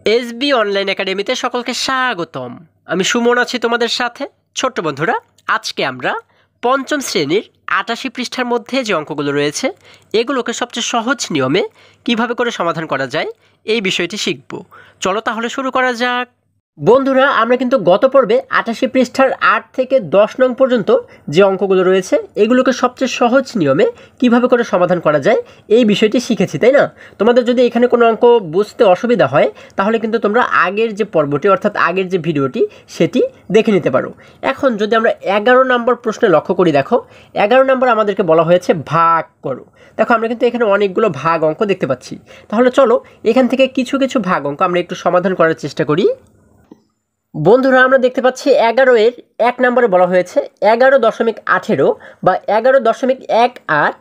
SB online একাডেমিতে সকলকে স্বাগতম। আমি সুমন আছি তোমাদের সাথে। ছোট্ট বন্ধুরা, আজকে আমরা পঞ্চম শ্রেণীর ৮৮ পৃষ্ঠার মধ্যে যে অঙ্কগুলো রয়েছে এগুলোকে সবচেয়ে সহজ নিয়মে কিভাবে করে সমাধান করা যায় এই বিষয়টি শিখব। চলো তাহলে শুরু করা যাক। বন্ধুরা, আমরা কিন্তু গত পর্বে ৮৮ পৃষ্ঠার ৮ থেকে ১০ নং পর্যন্ত যে অঙ্কগুলো রয়েছে এগুলোকে সবচেয়ে সহজ নিয়মে কিভাবে করে সমাধান করা যায় এই বিষয়টি শিখেছি, তাই না? তোমাদের যদি এখানে কোনো অঙ্ক বুঝতে অসুবিধা হয় তাহলে কিন্তু তোমরা আগের যে পর্বটি অর্থাৎ আগের যে ভিডিওটি সেটি দেখে নিতে পারো। এখন যদি আমরা ১১ নম্বর প্রশ্নে লক্ষ্য করি, দেখো ১১ নম্বর আমাদেরকে বলা হয়েছে ভাগ করো। দেখো আমরা কিন্তু এখানে অনেকগুলো ভাগ অঙ্ক দেখতে পাচ্ছি। তাহলে চলো এখান থেকে কিছু কিছু ভাগ অঙ্ক আমরা একটু সমাধান করার চেষ্টা করি। বন্ধুরা, আমরা দেখতে পাচ্ছি ১১ এর ১ নম্বরে বলা হয়েছে ১১.১৮ বা ১১.১৮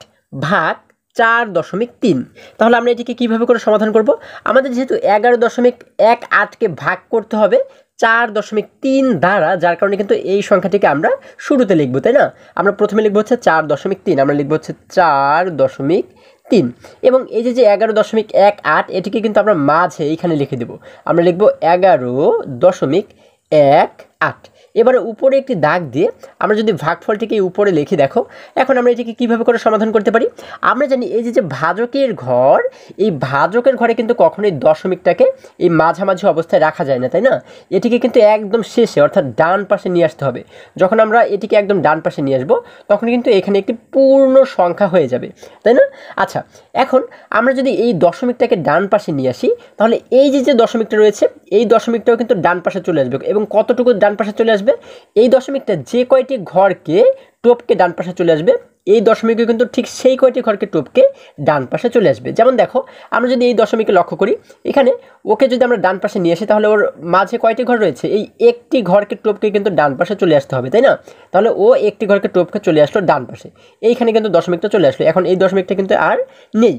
ভাগ ৪.৩। তাহলে আমরা এটিকে কিভাবে করে সমাধান করব? আমাদের যেহেতু ১১.১৮কে ভাগ করতে হবে ৪.৩ দ্বারা, যার কারণে কিন্তু এই সংখ্যাটিকে আমরা শুরুতে লিখব, তাই না? আমরা প্রথমে লিখব হচ্ছে ৪.৩, আমরা লিখব হচ্ছে ৪.৩ এবং এই যে ১১.১৮ এটিকে কিন্তু আমরা মাঝে এইখানে লিখে দেব। আমরা লিখব ১১.১৮। এবারে উপরে একটি দাগ দিয়ে আমরা যদি ভাগফলটিকে উপরে লিখে, দেখো এখন আমরা এটিকে কিভাবে করে সমাধান করতে পারি। আমরা জানি এই যে ভাজকের ঘর, এই ভাজকের ঘরে কিন্তু কখনোই দশমিকটাকে এই মাঝামাঝি অবস্থায় রাখা যায় না, তাই না? এটিকে কিন্তু একদম শেষে অর্থাৎ ডান পাশে নিয়ে আসতে হবে। যখন আমরা এটিকে একদম ডান পাশে নিয়ে আসবো তখন কিন্তু এখানে একটি পূর্ণ সংখ্যা হয়ে যাবে, তাই না? আচ্ছা, এখন আমরা যদি এই দশমিকটাকে ডান পাশে নিয়ে আসি তাহলে এই যে দশমিকটা রয়েছে এই দশমিকটাও কিন্তু ডান পাশে চলে আসবে। এবং কতটুকু ডান পাশে চলে আসবে? এই দশমিকটা যে কয়টি ঘরকে টপকে ডান পাশে চলে আসবে এই দশমিকে কিন্তু ঠিক সেই কয়টি ঘরকে টপকে ডান পাশে চলে আসবে। যেমন দেখো আমরা যদি এই দশমিকে লক্ষ্য করি, এখানে ওকে যদি আমরা ডান পাশে নিয়ে আসি তাহলে ওর মাঝে কয়টি ঘর রয়েছে? এই একটি ঘরকে টপকে কিন্তু ডান পাশে চলে আসতে হবে, তাই না? তাহলে ও একটি ঘরকে টপকে চলে আসলো ডান পাশে, এইখানে কিন্তু দশমিকটা চলে আসলো। এখন এই দশমিকটা কিন্তু আর নেই,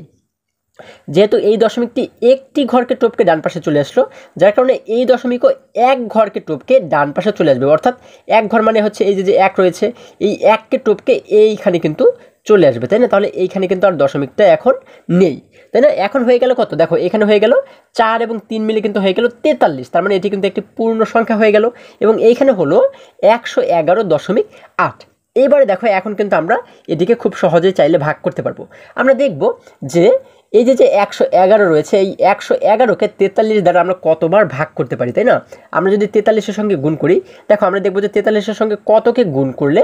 যেহেতু এই দশমিকটি একটি ঘরকে টপকে ডান পাশে চলে আসলো, যার কারণে এই দশমিকও এক ঘরকে টপকে ডান পাশে চলে আসবে। অর্থাৎ এক ঘর মানে হচ্ছে এই যে এক রয়েছে, এই এককে টপকে এইখানে কিন্তু চলে আসবে, তাই না? তাহলে এইখানে কিন্তু আর দশমিকটা এখন নেই, তাই না? এখন হয়ে গেল কত? দেখো এখানে হয়ে গেল ৪ এবং ৩ মিলে কিন্তু হয়ে গেল ৪৩। তার মানে এটি কিন্তু একটি পূর্ণ সংখ্যা হয়ে গেল এবং এইখানে হলো ১১.৮। এবারে দেখো এখন কিন্তু আমরা এটিকে খুব সহজেই চাইলে ভাগ করতে পারবো। আমরা দেখব যে এই যে ১১১ রয়েছে, এই ১১১কে ৪৩ দ্বারা আমরা কতবার ভাগ করতে পারি, তাই না? আমরা যদি ৪৩-এর সঙ্গে গুণ করি, দেখো আমরা দেখব যে ৪৩-এর সঙ্গে কতকে গুণ করলে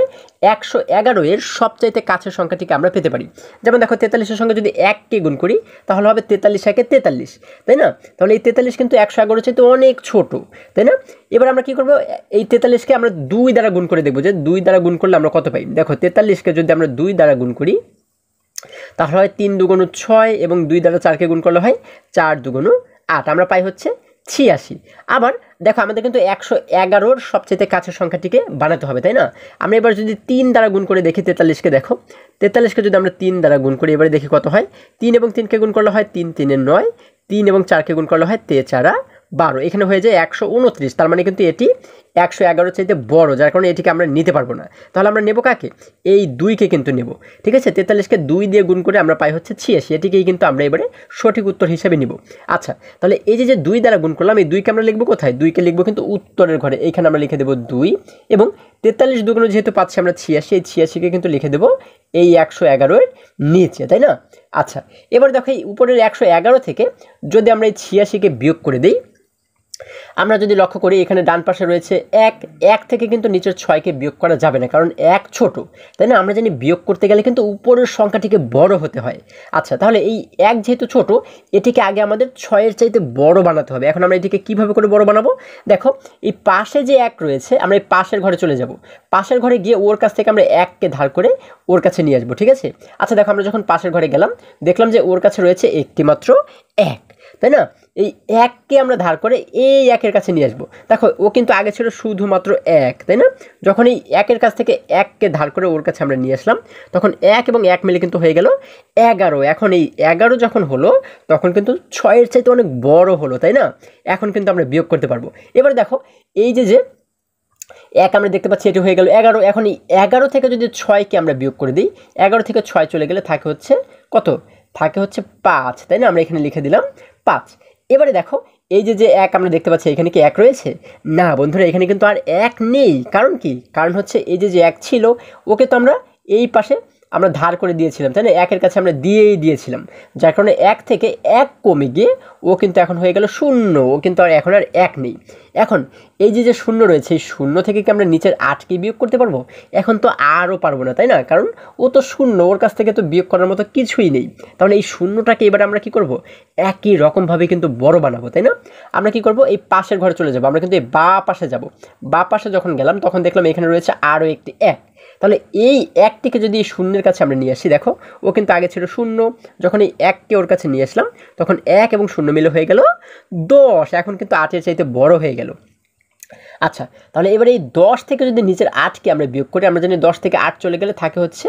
১১১ এর সবচাইতে কাছের সংখ্যাটিকে আমরা পেতে পারি। যেমন দেখো ৪৩-এর সঙ্গে যদি ১কে গুণ করি তাহলে হবে ৪৩-১ ৪৩, তাই না? তাহলে এই ৪৩ কিন্তু ১১১ চাইতে অনেক ছোট, তাই না? এবার আমরা কী করবো? এই ৪৩-কে আমরা ২ দ্বারা গুণ করে দেখবো যে ২ দ্বারা গুণ করলে আমরা কত পাই। দেখো ৪৩-কে যদি আমরা ২ দ্বারা গুণ করি তাহলে হয় ৩ দুগুণ ৬ এবং ২ দ্বারা ৪কে গুণ করলে হয় ৪ দুগুণ ৮, আমরা পাই হচ্ছে ৮৬। আবার দেখো আমাদের কিন্তু ১১১-র সবচেয়ে কাছের সংখ্যাটিকে বানাতে হবে, তাই না? আমরা এবার যদি ৩ দ্বারা গুণ করে দেখি ৪৩-কে, দেখো ৪৩-কে যদি আমরা ৩ দ্বারা গুণ করি এবারে দেখি কত হয়। ৩ এবং ৩কে গুণ করলে হয় ৩ ৩ ৯, ৩ এবং ৪কে গুণ করলে হয় ৪ ১২, এখানে হয়ে যায় ১২৯। তার মানে কিন্তু এটি ১১১ চাইতে বড়, যার কারণে এটিকে আমরা নিতে পারবো না। তাহলে আমরা নেব কাকে? এই ২কে কিন্তু নেব, ঠিক আছে? ৪৩-কে ২ দিয়ে গুণ করে আমরা পাই হচ্ছে ৮৬, এটিকেই কিন্তু আমরা এবারে সঠিক উত্তর হিসেবে নিব। আচ্ছা, তাহলে এই যে ২ দ্বারা গুণ করলাম এই ২কে আমরা লিখবো কোথায়? ২কে লিখবো কিন্তু উত্তরের ঘরে, এইখানে আমরা লিখে দেবো ২ এবং ৪৩ দুগুণ যেহেতু পাচ্ছি আমরা ৮৬, এই ৮৬কে কিন্তু লিখে দেবো এই ১১১-এর নিচে, তাই না? আচ্ছা, এবার দেখো এই উপরের ১১১ থেকে যদি আমরা এই ৮৬কে বিয়োগ করে দিই, আমরা যদি লক্ষ্য করি এখানে ডান পাশে রয়েছে ১ থেকে কিন্তু নিচের ৬কে বিয়োগ করা যাবে না, কারণ ১ ছোট, তাই না? আমরা জানি বিয়োগ করতে গেলে কিন্তু উপরের সংখ্যাটিকে বড় হতে হয়। আচ্ছা, তাহলে এই ১ যেহেতু ছোট এটিকে আগে আমাদের ৬-এর চাইতে বড় বানাতে হবে। এখন আমরা এটিকে কীভাবে করে বড় বানাবো? দেখো এই পাশে যে ১ রয়েছে আমরা এই পাশের ঘরে চলে যাব, পাশের ঘরে গিয়ে ওর কাছ থেকে আমরা ১কে ধার করে ওর কাছে নিয়ে আসবো, ঠিক আছে? আচ্ছা দেখো আমরা যখন পাশের ঘরে গেলাম দেখলাম যে ওর কাছে রয়েছে একটি মাত্র ১, তাই না? এই ১কে আমরা ধার করে এই ১-এর কাছে নিয়ে আসবো। দেখো ও কিন্তু আগে ছিল শুধুমাত্র ১, তাই না? যখন এই ১-এর কাছ থেকে ১কে ধার করে ওর কাছে আমরা নিয়ে আসলাম তখন ১ এবং ১ মিলে কিন্তু হয়ে গেল ১১। এখন এই ১১ যখন হলো তখন কিন্তু ৬-এর চাইতে অনেক বড় হলো, তাই না? এখন কিন্তু আমরা বিয়োগ করতে পারবো। এবার দেখো এই যে ১ আমরা দেখতে পাচ্ছি এটি হয়ে গেল ১১। এখন এই ১১ থেকে যদি ৬কে আমরা বিয়োগ করে দিই, ১১ থেকে ৬ চলে গেলে থাকে হচ্ছে কত? থাকে হচ্ছে ৫, তাই না? আমরা এখানে লিখে দিলাম ৫। এবারে দেখো এই যে এক আমরা দেখতে পাচ্ছি এখানে কি এক রয়েছে? না বন্ধুরা, এখানে কিন্তু আর এক নেই। কারণ কি? কারণ হচ্ছে এই যে এক ছিল ওকে তো আমরা এই পাশে আমরা ধার করে দিয়েছিলাম, তাই না? একের কাছে আমরা দিয়েই দিয়েছিলাম, যার কারণে এক থেকে এক কমে গিয়ে ও কিন্তু এখন হয়ে গেল শূন্য। ও কিন্তু আর এখন আর এক নেই। এখন এই যে শূন্য রয়েছে, এই শূন্য থেকে কি আমরা নিচের 8কে বিয়োগ করতে পারবো? এখন তো আরও পারবো না, তাই না? কারণ ও তো শূন্য, ওর কাছ থেকে তো বিয়োগ করার মতো কিছুই নেই। তাহলে এই শূন্যটাকে এবার আমরা কি করব? একই রকমভাবে কিন্তু বড় বানাবো, তাই না? আমরা কি করব? এই পাশের ঘরে চলে যাব। আমরা কিন্তু এই বা পাশে যাব। বা পাশে যখন গেলাম তখন দেখলাম এখানে রয়েছে আরও একটি এক। তাহলে এই একটিকে যদি এই শূন্যের কাছে আমরা নিয়ে আসি, দেখো ও কিন্তু আগে ছিল শূন্য, যখন এই এককে ওর কাছে নিয়ে আসলাম তখন এক এবং শূন্য মিলে হয়ে গেল 10। এখন কিন্তু 8-এর চাইতে বড় হয়ে গেল। আচ্ছা, তাহলে এবার এই 10 থেকে যদি নিচের 8কে আমরা বিয়োগ করি, আমরা জানি 10 থেকে 8 চলে গেলে থাকে হচ্ছে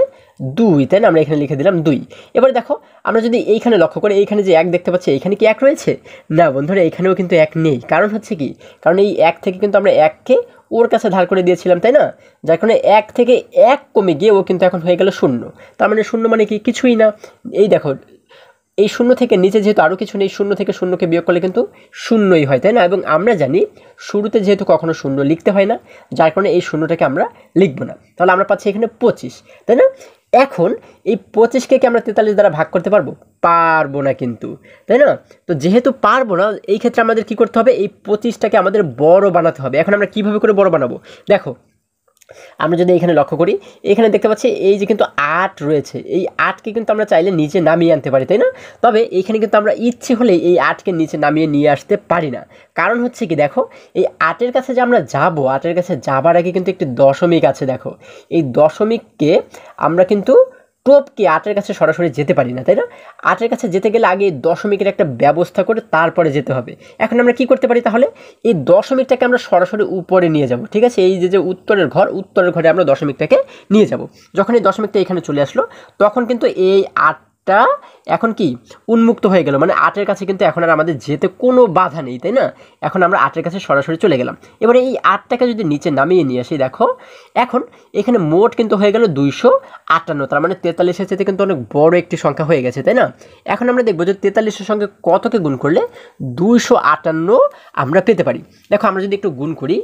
2, তাই না? আমরা এখানে লিখে দিলাম 2। এবার দেখো আমরা যদি এইখানে লক্ষ্য করি, এইখানে যে এক দেখতে পাচ্ছি এইখানে কি এক রয়েছে? না বন্ধুরা, এইখানেও কিন্তু এক নেই। কারণ হচ্ছে কি? কারণ এই এক থেকে কিন্তু আমরা এককে ওর কাছে ধার করে দিয়েছিলাম, তাই না? যার কারণে এক থেকে এক কমে গিয়ে ও কিন্তু এখন হয়ে গেল শূন্য। তার মানে শূন্য মানে কি? কিছুই না। এই দেখো এই শূন্য থেকে নিচে যেহেতু আরও কিছু নেই, শূন্য থেকে শূন্যকে বিয়োগ করলে কিন্তু শূন্যই হয়, তাই না? এবং আমরা জানি শুরুতে যেহেতু কখনো শূন্য লিখতে হয় না, যার কারণে এই শূন্যটাকে আমরা লিখবো না। তাহলে আমরা পাচ্ছি এখানে 25, তাই না? এখন এই 25কে কি আমরা 43 দ্বারা ভাগ করতে পারবো? পারবো না কিন্তু, তাই না? তো যেহেতু পারবো না, এই ক্ষেত্রে আমাদের কি করতে হবে? এই 25টাকে আমাদের বড় বানাতে হবে। এখন আমরা কিভাবে করে বড় বানাবো? দেখো আমরা যদি এখানে লক্ষ্য করি, এখানে দেখতে পাচ্ছি এই যে কিন্তু 8 রয়েছে। এই 8কে কিন্তু আমরা চাইলে নিচে নামিয়ে আনতে পারি, তাই না? তবে এইখানে কিন্তু আমরা ইচ্ছে হলে এই 8কে নিচে নামিয়ে নিয়ে আসতে পারি না। কারণ হচ্ছে কি? দেখো এই 8-এর কাছে যে আমরা যাব, 8-এর কাছে যাবার আগে কিন্তু একটি দশমিক আছে। দেখো এই দশমিককে আমরা কিন্তু টপকে 8-এর কাছে সরাসরি যেতে পারি না, তাই না? 8-এর কাছে যেতে গেলে আগে এই দশমিকের একটা ব্যবস্থা করে তারপরে যেতে হবে। এখন আমরা কি করতে পারি তাহলে? এই দশমিকটাকে আমরা সরাসরি উপরে নিয়ে যাব, ঠিক আছে? এই যে উত্তরের উত্তরের ঘরে আমরা দশমিকটাকে নিয়ে যাব। যখন এই দশমিকটা এখানে চলে আসলো তখন কিন্তু এই 8টা এখন কি উন্মুক্ত হয়ে গেল, মানে 8-এর কাছে কিন্তু এখন আর আমাদের যেতে কোনো বাধা নেই, তাই না? এখন আমরা 8-এর কাছে সরাসরি চলে গেলাম। এবারে এই 8টাকে যদি নিচে নামিয়ে নিয়ে আসি, দেখো এখন এখানে মোট কিন্তু হয়ে গেল 258। তার মানে 43-এর চাইতে কিন্তু অনেক বড় একটি সংখ্যা হয়ে গেছে, তাই না? এখন আমরা দেখবো যে 43-এর সঙ্গে কতকে গুণ করলে 258 আমরা পেতে পারি। দেখো আমরা যদি একটু গুণ করি,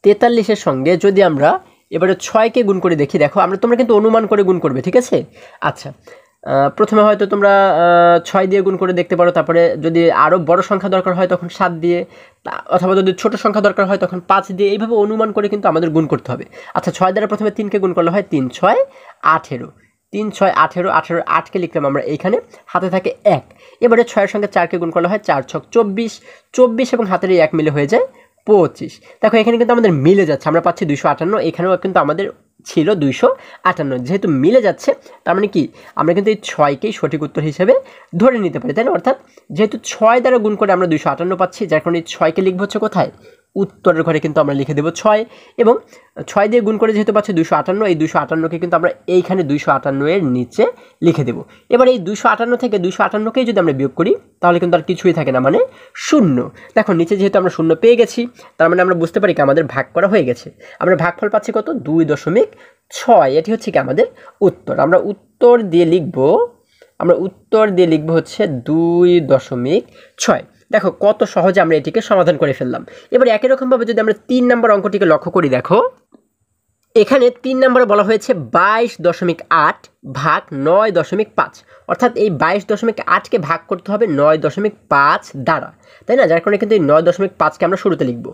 43-এর সঙ্গে যদি আমরা এবারে 6কে গুণ করে দেখি, দেখো তোমরা কিন্তু অনুমান করে গুণ করবে, ঠিক আছে? আচ্ছা, প্রথমে হয়তো তোমরা 6 দিয়ে গুণ করে দেখতে পারো, তারপরে যদি আরও বড় সংখ্যা দরকার হয় তখন 7 দিয়ে, অথবা যদি ছোট সংখ্যা দরকার হয় তখন 5 দিয়ে। এইভাবে অনুমান করে কিন্তু আমাদের গুণ করতে হবে। আচ্ছা, 6 দ্বারা প্রথমে 3কে গুণ করলে হয় 3 6 18, 3 6 18, 18 8কে লিখলাম আমরা এইখানে, হাতে থাকে 1। এবারে 6-এর সঙ্গে 4কে গুণ করলে হয় 4 6 24, 24 এবং হাতের এই 1 মিলে হয়ে যায় 25। দেখো এখানে কিন্তু আমাদের মিলে যাচ্ছে, আমরা পাচ্ছি 258। এখানেও কিন্তু আমাদের ছিল 258, যেহেতু মিলে যাচ্ছে তার মানে কি আমরা কিন্তু এই 6কেই সঠিক উত্তর হিসেবে ধরে নিতে পারি, তাই না? অর্থাৎ যেহেতু 6 দ্বারা গুণ করে আমরা 258 পাচ্ছি, যার কারণে এই 6কে লিখবো হচ্ছে কোথায়? উত্তরের ঘরে কিন্তু আমরা লিখে দেবো 6, এবং 6 দিয়ে গুণ করে যেহেতু পাচ্ছি 258, এই 258কে কিন্তু আমরা এইখানে 258 এর নিচে লিখে দেবো। এবার এই 258 থেকে 258কেই যদি আমরা বিয়োগ করি তাহলে কিন্তু আর কিছুই থাকে না, মানে শূন্য। দেখো নিচে যেহেতু আমরা শূন্য পেয়ে গেছি, তার মানে আমরা বুঝতে পারি কি আমাদের ভাগ করা হয়ে গেছে। আমরা ভাগফল পাচ্ছি কত? 2.6। এটি হচ্ছে কি আমাদের উত্তর। আমরা উত্তর দিয়ে লিখবো হচ্ছে 2.6। দেখো কত সহজে আমরা এটিকে সমাধান করে ফেললাম। এবার একই রকমভাবে যদি আমরা 3 নম্বর অঙ্কটিকে লক্ষ্য করি, দেখো এখানে 3 নম্বরে বলা হয়েছে 22.8 ভাগ 9.5, অর্থাৎ এই 22.8কে ভাগ করতে হবে 9.5 দ্বারা, তাই না? যার কারণে কিন্তু এই 9.5কে আমরা শুরুতে লিখবো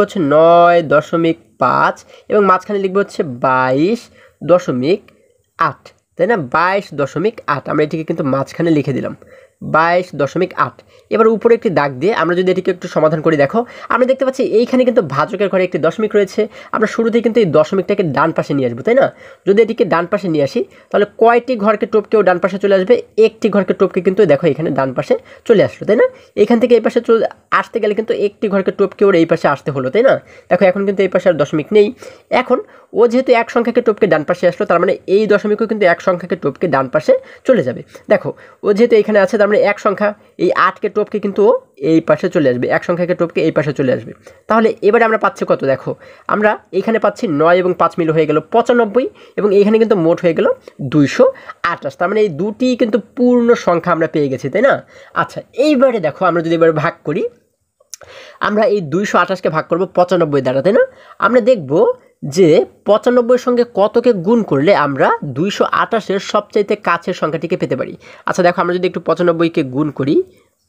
হচ্ছে 9.5 এবং মাঝখানে লিখবো হচ্ছে 22.8, তাই না? 22.8 আমরা এটিকে কিন্তু মাঝখানে লিখে দিলাম 22.8। এবার উপরে একটি দাগ দিয়ে আমরা যদি এটিকে একটু সমাধান করি, দেখো আমরা দেখতে পাচ্ছি এইখানে কিন্তু ভাজকের ঘরে একটি দশমিক রয়েছে। আমরা শুরুতেই কিন্তু এই দশমিকটাকে ডান পাশে নিয়ে আসবো, তাই না? যদি এটিকে ডান পাশে নিয়ে আসি তাহলে কয়টি ঘরকে টপকেও ডান পাশে চলে আসবে? একটি ঘরকে টপকে কিন্তু দেখো এখানে ডান পাশে চলে আসলো, তাই না? এইখান থেকে এই পাশে আসতে গেলে কিন্তু একটি ঘরকে টপকে ওর এই পাশে আসতে হলো, তাই না? দেখো এখন কিন্তু এই পাশে আর দশমিক নেই। এখন ও যেহেতু এক সংখ্যাকে টপকে ডান পাশে আসলো, তার মানে এই দশমিকও কিন্তু এক সংখ্যাকে টপকে ডান পাশে চলে যাবে। দেখো ও যেহেতু এখানে আছে, তার মানে এক সংখ্যা এই 8কে টপকে কিন্তু এই পাশে চলে আসবে, এক সংখ্যাকে টপকে এই পাশে চলে আসবে। তাহলে এবারে আমরা পাচ্ছি কত, দেখো আমরা এইখানে পাচ্ছি 9 এবং 5 মিলে হয়ে গেল 95 এবং এইখানে কিন্তু মোট হয়ে গেল 228। তার মানে এই দুটি কিন্তু পূর্ণ সংখ্যা আমরা পেয়ে গেছি, তাই না? আচ্ছা এইবারে দেখো আমরা যদি এবারে ভাগ করি, আমরা এই 228কে ভাগ করব 95 দ্বারা, তাই না? আমরা দেখব যে 95 সঙ্গে কতকে গুণ করলে আমরা 228-এর সবচাইতে কাছের সংখ্যাটিকে পেতে পারি। আচ্ছা দেখো আমরা যদি একটু 95কে গুণ করি,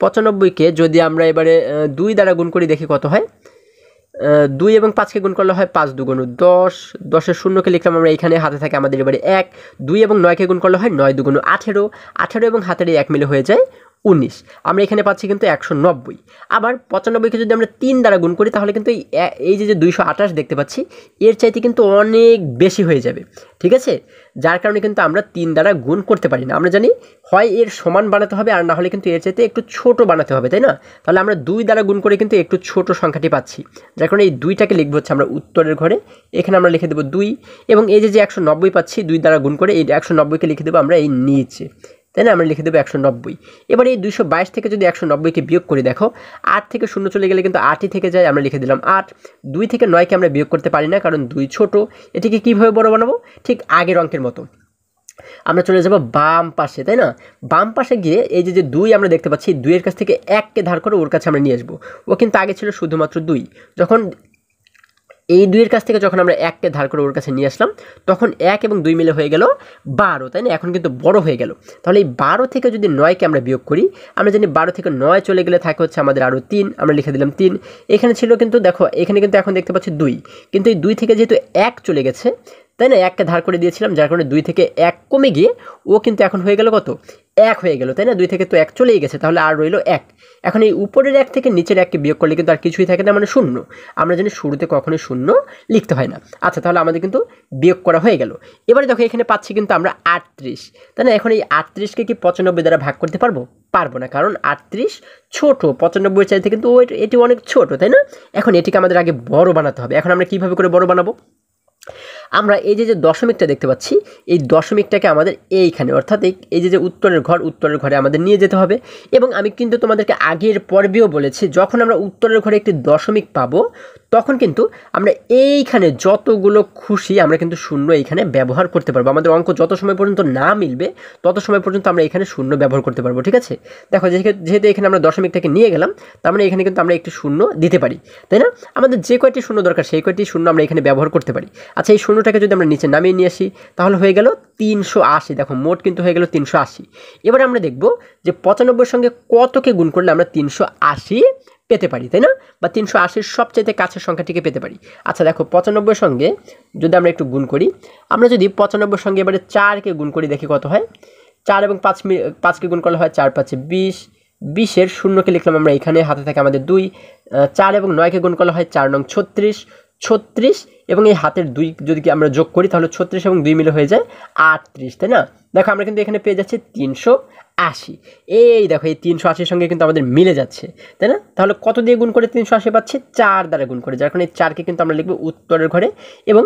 95কে যদি আমরা এবারে 2 দ্বারা গুণ করি দেখি কত হয়। 2 এবং 5কে গুণ করলে হয় 5 দুগুণ 10, 10-এর শূন্যকে লিখলাম আমরা এইখানে, হাতে থাকে আমাদের এবারে 1। 2 এবং 9কে গুণ করলে হয় 9 দুগুণ 18, 18 এবং হাতের এই 1 মিলে হয়ে যায় 19। আমরা এখানে পাচ্ছি কিন্তু 190। আবার 95কে যদি আমরা 3 দ্বারা গুণ করি তাহলে কিন্তু এই যে 228 দেখতে পাচ্ছি এর চাইতে কিন্তু অনেক বেশি হয়ে যাবে, ঠিক আছে? যার কারণে কিন্তু আমরা 3 দ্বারা গুণ করতে পারি না। আমরা জানি হয় এর সমান বানাতে হবে আর না হলে কিন্তু এর চাইতে একটু ছোট বানাতে হবে, তাই না? তাহলে আমরা 2 দ্বারা গুণ করে কিন্তু একটু ছোট সংখ্যাটি পাচ্ছি, যার কারণে এই 2টাকে লিখবো হচ্ছে আমরা উত্তরের ঘরে, এখানে আমরা লিখে দেবো 2। এবং এই যে 190 পাচ্ছি 2 দ্বারা গুণ করে, এই 190কে লিখে দেবো আমরা এই নিচে, তাই না? আমরা লিখে দেবো 190। এবার এই 222 থেকে যদি 190কে বিয়োগ করি, দেখো 8 থেকে 0 চলে গেলে কিন্তু 8ই থেকে যায়, আমরা লিখে দিলাম 8। 2 থেকে 9কে আমরা বিয়োগ করতে পারি না কারণ 2 ছোট। এটিকে কীভাবে বড় বানাবো? ঠিক আগের অঙ্কের মতো আমরা চলে যাব বাম পাশে, তাই না? বাম পাশে গিয়ে এই যে 2 আমরা দেখতে পাচ্ছি, 2-এর কাছ থেকে 1কে ধার করে ওর কাছে আমরা নিয়ে আসবো। ও কিন্তু আগে ছিল শুধুমাত্র 2, যখন এই 2-এর কাছ থেকে যখন আমরা 1কে ধার করে ওর কাছে নিয়ে আসলাম তখন 1 এবং 2 মিলে হয়ে গেল 12, তাই না? এখন কিন্তু বড় হয়ে গেল। তাহলে এই 12 থেকে যদি 9কে আমরা বিয়োগ করি, আমরা জানি 12 থেকে 9 চলে গেলে থাকে হচ্ছে আমাদের আরও 3, আমরা লিখে দিলাম 3। এখানে ছিল কিন্তু দেখো এখানে কিন্তু এখন দেখতে পাচ্ছি 2, কিন্তু এই 2 থেকে যেহেতু 1 চলে গেছে, তাই না? 1কে ধার করে দিয়েছিলাম, যার কারণে 2 থেকে 1 কমে গিয়ে ও কিন্তু এখন হয়ে গেল কত, 1 হয়ে গেল, তাই না? 2 থেকে তো 1 চলেই গেছে, তাহলে আর রইল 1। এখন এই উপরের 1 থেকে নিচের 1কে বিয়োগ করলে কিন্তু আর কিছুই থাকে না, মানে 0। আমরা জানি শুরুতে কখনোই 0 লিখতে হয় না। আচ্ছা তাহলে আমাদের কিন্তু বিয়োগ করা হয়ে গেল। এবারে দেখো এখানে পাচ্ছি কিন্তু আমরা 38, তাই না? এখন এই 38কে কি 95 দ্বারা ভাগ করতে পারবো? পারবো না, কারণ 38 ছোট, 95-এর চাইতে কিন্তু এটি অনেক ছোট, তাই না? এখন এটিকে আমাদের আগে বড় বানাতে হবে। এখন আমরা কীভাবে করে বড় বানাবো? আমরা এই যে দশমিকটা দেখতে পাচ্ছি, এই দশমিকটাকে আমাদের এইখানে অর্থাৎ এই যে উত্তরের ঘরে আমাদের নিয়ে যেতে হবে। এবং আমি কিন্তু তোমাদেরকে আগের পর্বেও বলেছি, যখন আমরা উত্তরের ঘরে একটি দশমিক পাবো তখন কিন্তু আমরা এইখানে যতগুলো খুশি আমরা কিন্তু শূন্য এইখানে ব্যবহার করতে পারবো। আমাদের অঙ্ক যত সময় পর্যন্ত না মিলবে তত সময় পর্যন্ত আমরা এখানে শূন্য ব্যবহার করতে পারবো, ঠিক আছে? দেখো যেহেতু এখানে আমরা দশমিকটাকে নিয়ে গেলাম, তার মানে এখানে কিন্তু আমরা একটি শূন্য দিতে পারি, তাই না? আমাদের যে কয়টি শূন্য দরকার সেই কয়টি শূন্য আমরা এখানে ব্যবহার করতে পারি। আচ্ছা এই শূন্যটাকে যদি আমরা নিচে নামিয়ে নিয়ে আসি তাহলে হয়ে গেল 380। দেখো মোট কিন্তু হয়ে গেল 380। এবার আমরা দেখব যে 95-এর সঙ্গে কতকে গুণ করলে আমরা 380 পেতে পারি, তাই না? বা 380-র সবচাইতে কাছের সংখ্যাটিকে পেতে পারি। আচ্ছা দেখো 95-এর সঙ্গে যদি আমরা একটু গুণ করি, আমরা যদি 95-এর সঙ্গে এবারে 4কে গুণ করি দেখি কত হয়। 4 এবং 5কে গুণ করলে হয় 4 5 20, 20-এর শূন্যকে লিখলাম আমরা এখানে, হাতে থাকে আমাদের 2। 4 এবং 9কে গুণ করলে হয় 4 নং 36, 36 এবং এই হাতের 2 যদি আমরা যোগ করি তাহলে 36 এবং 2 মিলে হয়ে যায় 38, তাই না? দেখো আমরা কিন্তু এখানে পেয়ে যাচ্ছি 380। এই দেখো এই 380-র সঙ্গে কিন্তু আমাদের মিলে যাচ্ছে, তাই না? তাহলে কত দিয়ে গুণ করে 380 পাচ্ছি? 4 দ্বারা গুণ করে, যার কারণে এই 4কে কিন্তু আমরা লিখবো উত্তরের ঘরে। এবং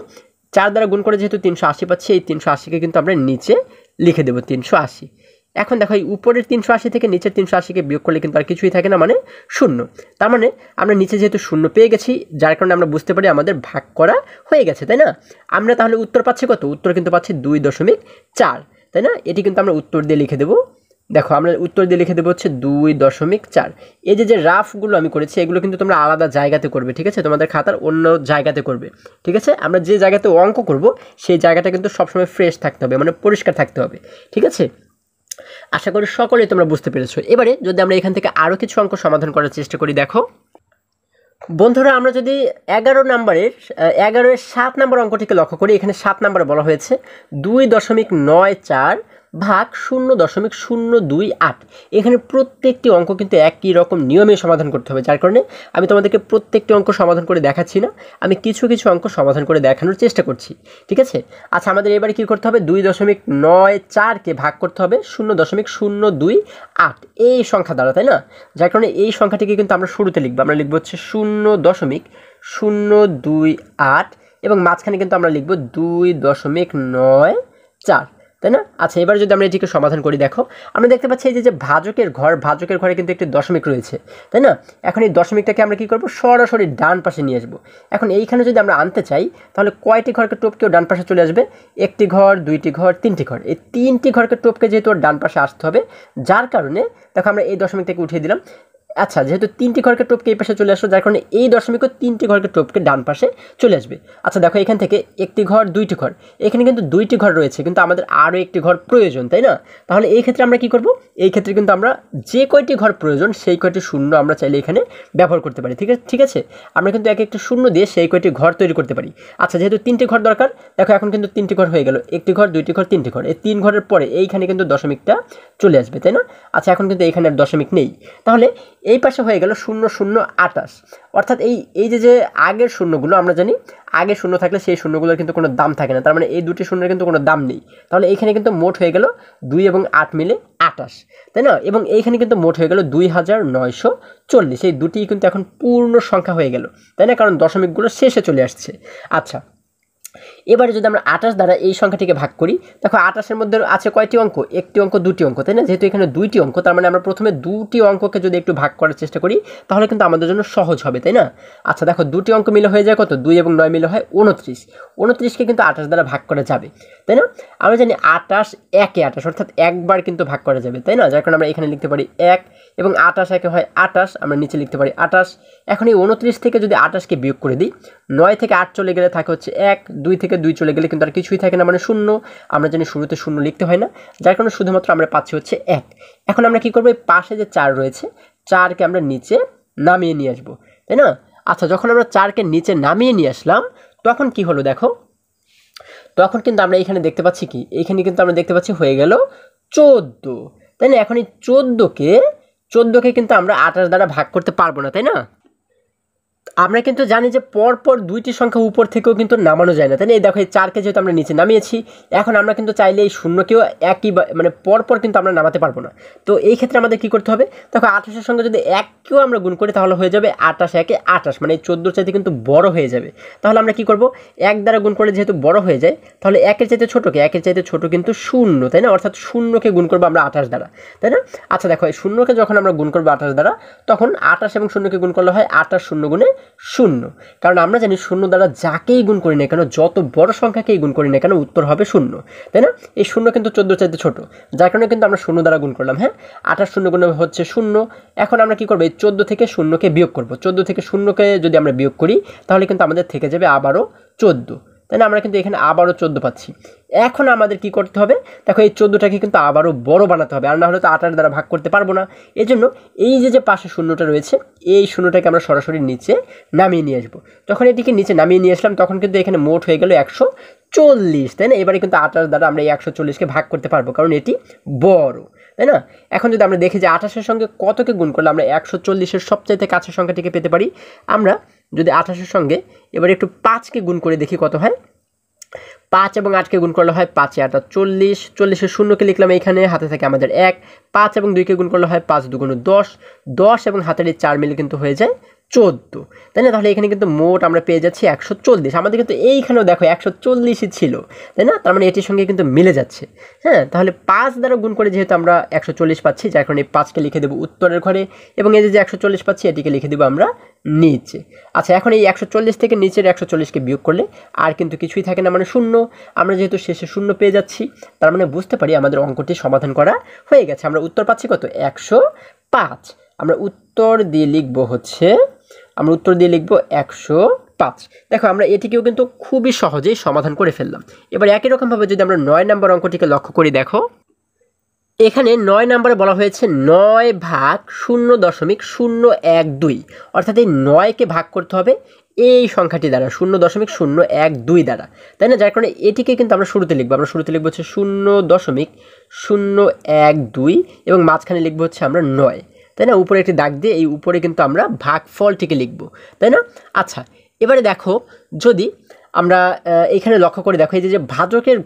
4 দ্বারা গুণ করে যেহেতু 380 পাচ্ছি, এই 380-কে কিন্তু আমরা নিচে লিখে দেবো 380। এখন দেখো এই উপরের 380 থেকে নিচের 380-কে বিয়োগ করলে কিন্তু আর কিছুই থাকে না, মানে 0। তার মানে আমরা নিচে যেহেতু 0 পেয়ে গেছি, যার কারণে আমরা বুঝতে পারি আমাদের ভাগ করা হয়ে গেছে, তাই না? আমরা তাহলে উত্তর পাচ্ছি কত? উত্তর কিন্তু পাচ্ছি 2.4, তাই না? এটি কিন্তু আমরা উত্তর দিয়ে লিখে দেবো। দেখো আমরা উত্তর দিয়ে লিখে দেবো হচ্ছে 2.4। এই যে রাফগুলো আমি করেছি এগুলো কিন্তু তোমরা আলাদা জায়গাতে করবে, ঠিক আছে? তোমাদের খাতার অন্য জায়গাতে করবে, ঠিক আছে? আমরা যে জায়গাতে অঙ্ক করব সেই জায়গাটা কিন্তু সবসময় ফ্রেশ থাকতে হবে, মানে পরিষ্কার থাকতে হবে, ঠিক আছে? আশা করি সকলেই তোমরা বুঝতে পেরেছো। এবারে যদি আমরা এখান থেকে আরও কিছু অঙ্ক সমাধান করার চেষ্টা করি, দেখো বন্ধুরা আমরা যদি 11-এর 7 নম্বর অঙ্কটিকে লক্ষ্য করি, এখানে 7 নম্বরে বলা হয়েছে 2.94 ভাগ 0.028। এখানে প্রত্যেকটি অঙ্ক কিন্তু একই রকম নিয়মে সমাধান করতে হবে, যার কারণে আমি তোমাদেরকে প্রত্যেকটি অঙ্ক সমাধান করে দেখাচ্ছি না, আমি কিছু কিছু অঙ্ক সমাধান করে দেখানোর চেষ্টা করছি, ঠিক আছে? আচ্ছা আমাদের এবারে কী করতে হবে? 2.94-কে ভাগ করতে হবে 0.028 এই সংখ্যা দ্বারা, তাই না? যার কারণে এই সংখ্যাটিকে কিন্তু আমরা শুরুতে লিখবো, আমরা লিখবো হচ্ছে 0.028 এবং মাঝখানে কিন্তু আমরা লিখবো 2.94, তাই না? আচ্ছা, এবার যদি আমরা এটিকে সমাধান করি, দেখো আমরা দেখতে পাচ্ছি এই যে ভাজকের ঘরে কিন্তু একটি দশমিক রয়েছে, তাই না? এখন এই দশমিকটাকে আমরা কি করব, সরাসরি ডান পাশে নিয়ে আসবো। এখন এইখানে যদি আমরা আনতে চাই তাহলে কয়টি ঘরকে টপকেও ডান পাশে চলে আসবে? একটি ঘর, দুইটি ঘর, তিনটি ঘর। এই তিনটি ঘরকে টপকে যেহেতু ডান পাশে আসতে হবে, যার কারণে দেখো আমরা এই দশমিকটাকে উঠিয়ে দিলাম। আচ্ছা, যেহেতু তিনটি ঘরকে টপকে এই পাশে চলে আসলো, যার কারণে এই দশমিকও তিনটি ঘরকে টপকে ডান পাশে চলে আসবে। আচ্ছা দেখো, এখান থেকে একটি ঘর, দুইটি ঘর, এখানে কিন্তু দুইটি ঘর রয়েছে, কিন্তু আমাদের আরও একটি ঘর প্রয়োজন, তাই না? তাহলে এই ক্ষেত্রে আমরা কি করব, এই ক্ষেত্রে কিন্তু আমরা যে কয়টি ঘর প্রয়োজন সেই কয়টি শূন্য আমরা চাইলে এখানে ব্যবহার করতে পারি। ঠিক আছে, আমরা কিন্তু এক একটি শূন্য দিয়ে সেই কয়টি ঘর তৈরি করতে পারি। আচ্ছা, যেহেতু তিনটি ঘর দরকার, দেখো এখন কিন্তু তিনটি ঘর হয়ে গেল, একটি ঘর, দুইটি ঘর, তিনটি ঘর। এই তিন ঘরের পরে এইখানে কিন্তু দশমিকটা চলে আসবে, তাই না? আচ্ছা, এখন কিন্তু এইখানে আর দশমিক নেই, তাহলে এই পাশে হয়ে গেল 0 0 28। অর্থাৎ এই যে আগের শূন্যগুলো, আমরা জানি আগে শূন্য থাকলে সেই শূন্যগুলোর কিন্তু কোনো দাম থাকে না, তার মানে এই দুটি শূন্যের কিন্তু কোনো দাম নেই। তাহলে এইখানে কিন্তু মোট হয়ে গেল 2 এবং 8 মিলে 28, তাই না? এবং এইখানে কিন্তু মোট হয়ে গেল 2940। এই দুটি কিন্তু এখন পূর্ণ সংখ্যা হয়ে গেল, তাই না? কারণ দশমিকগুলো শেষে চলে আসছে। আচ্ছা, এবারে যদি আমরা 28 দ্বারা এই সংখ্যাটিকে ভাগ করি, দেখো 28-এর মধ্যে আছে কয়টি অঙ্ক? একটি অঙ্ক, দুটি অঙ্ক, তাই না? যেহেতু এখানে দুইটি অঙ্ক, তার মানে আমরা প্রথমে দুটি অঙ্ককে যদি একটু ভাগ করার চেষ্টা করি তাহলে কিন্তু আমাদের জন্য সহজ হবে, তাই না? আচ্ছা দেখো, দুটি অঙ্ক মিলে হয়ে যায় কত? 2 এবং 9 মিলে হয় 29। 29কে কিন্তু 28 দ্বারা ভাগ করা যাবে, তাই না? আমরা জানি 28 একে 28, অর্থাৎ একবার কিন্তু ভাগ করা যাবে, তাই না? যার কারণে আমরা এখানে লিখতে পারি 1 এবং 28 একে হয় 28, আমরা নিচে লিখতে পারি 28। এখন এই 29 থেকে যদি 28কে বিয়োগ করে দিই, 9 থেকে 8 চলে গেলে থাকে হচ্ছে 1, 2 থেকে 2 চলে গেলে কিন্তু আর কিছুই থাকে না, মানে 0। আমরা জানি শুরুতে 0 লিখতে হয় না, যার কারণে শুধুমাত্র আমরা পাচ্ছি হচ্ছে 1। এখন আমরা কি করবো, এই পাশে যে 4 রয়েছে, 4কে আমরা নিচে নামিয়ে নিয়ে আসবো, তাই না? আচ্ছা, যখন আমরা 4কে নিচে নামিয়ে নিয়ে আসলাম তখন কি হলো দেখো, তখন কিন্তু আমরা এখানে দেখতে পাচ্ছি কি, এইখানে কিন্তু আমরা দেখতে পাচ্ছি হয়ে গেল 14, তাই না? এখন এই 14কে কিন্তু আমরা 28 দ্বারা ভাগ করতে পারবো না, তাই না? আমরা কিন্তু জানি যে পরপর দুইটি সংখ্যা উপর থেকেও কিন্তু নামানো যায় না, তাই না? এই দেখো, এই 4কে যেহেতু আমরা নিচে নামিয়েছি, এখন আমরা কিন্তু চাইলে এই শূন্যকেও একই মানে পরপর কিন্তু আমরা নামাতে পারবো না। তো এই ক্ষেত্রে আমাদের কি করতে হবে, দেখো 28-এর সঙ্গে যদি 1কেও আমরা গুণ করি তাহলে হয়ে যাবে 28 একে 28, মানে এই 14 চাইতে কিন্তু বড় হয়ে যাবে। তাহলে আমরা কি করব, 1 দ্বারা গুণ করলে যেহেতু বড় হয়ে যায়, তাহলে 1-এর চাইতে ছোটকে, 1-এর চাইতে ছোট কিন্তু 0, তাই না? অর্থাৎ 0কে গুণ করবো আমরা 28 দ্বারা, তাই না? আচ্ছা দেখো, এই 0কে যখন আমরা গুণ করবো 28 দ্বারা, তখন 28 এবং 0কে গুণ করলে হয় 28 0 গুণে 0, কারণ আমরা জানি 0 দ্বারা যাকেই গুণ করি না কেন, যত বড় সংখ্যাকেই গুণ করি না কেন, উত্তর হবে 0, তাই না? এই 0 কিন্তু 14 চাইতে ছোট, যার কারণে কিন্তু আমরা 0 দ্বারা গুণ করলাম। হ্যাঁ, 28 0 গুণে হচ্ছে 0। এখন আমরা কি করবো, এই 14 থেকে 0কে বিয়োগ করবো। 14 থেকে 0কে যদি আমরা বিয়োগ করি তাহলে কিন্তু আমাদের থেকে যাবে আবারও 14, তাই না? আমরা কিন্তু এখানে আবারও 14 পাচ্ছি। এখন আমাদের কি করতে হবে, দেখো এই 14টাকে কিন্তু আবারও বড় বানাতে হবে, আর না হলে তো 28 দ্বারা ভাগ করতে পারবো না। এই জন্য এই যে পাশে শূন্যটা রয়েছে, এই শূন্যটাকে আমরা সরাসরি নিচে নামিয়ে নিয়ে আসবো। যখন এটিকে নিচে নামিয়ে নিয়ে আসলাম তখন কিন্তু এখানে মোট হয়ে গেল 140, তাই না? এবারে কিন্তু 28 দ্বারা আমরা এই 140কে ভাগ করতে পারবো, কারণ এটি বড়, তাই না? এখন যদি আমরা দেখি যে 28-এর সঙ্গে কতকে গুণ করলে আমরা 140-এর সবচাইতে কাছের সংখ্যাটিকে পেতে পারি, আমরা যদি 28-এর সঙ্গে এবার একটু 5কে গুণ করে দেখি কত হয়। 5 এবং 8কে গুণ করলে হয় 5 8 40, 40-এর 0কে লিখলাম এইখানে, হাতে থাকে আমাদের 1। 5 এবং 2কে গুণ করলে হয় 5 2 10, 10 এবং হাতের এই 4 মিলে কিন্তু হয়ে যায় 14, তাই না? তাহলে এখানে কিন্তু মোট আমরা পেয়ে যাচ্ছি 140। আমাদের কিন্তু এইখানেও দেখো 140ই ছিল, তাই না? তার মানে এটির সঙ্গে কিন্তু মিলে যাচ্ছে। হ্যাঁ, তাহলে 5 দ্বারা গুণ করে যেহেতু আমরা 140 পাচ্ছি, যার কারণে 5কে লিখে দেবো উত্তরের ঘরে, এবং এই যে 140 পাচ্ছি এটিকে লিখে দেবো আমরা নিচে। আচ্ছা, এখন এই 140 থেকে নিচের 140কে বিয়োগ করলে আর কিন্তু কিছুই থাকে না, মানে 0। আমরা যেহেতু শেষে 0 পেয়ে যাচ্ছি, তার মানে বুঝতে পারি আমাদের অঙ্কটি সমাধান করা হয়ে গেছে। আমরা উত্তর পাচ্ছি কত, 105। আমরা উত্তর দিয়ে লিখবো 105। দেখো, আমরা এটিকেও কিন্তু খুবই সহজেই সমাধান করে ফেললাম। এবার একই রকমভাবে যদি আমরা 9 নম্বর অঙ্কটিকে লক্ষ্য করি, দেখো এখানে 9 নম্বরে বলা হয়েছে 9 ভাগ 0.012, অর্থাৎ এই 9কে ভাগ করতে হবে এই সংখ্যাটি দ্বারা, 0.012 দ্বারা, তাই না? যার কারণে এটিকে কিন্তু আমরা শুরুতে লিখবো, হচ্ছে 0.012 এবং মাঝখানে লিখবো হচ্ছে আমরা 9, তাই না? উপরে একটি দাগ দিয়ে এই উপরে কিন্তু আমরা ভাগফলটিকে লিখবো, তাই না? আচ্ছা, এবারে দেখো, যদি আমরা এখানে লক্ষ্য করে দেখো, এই যে ভাজকের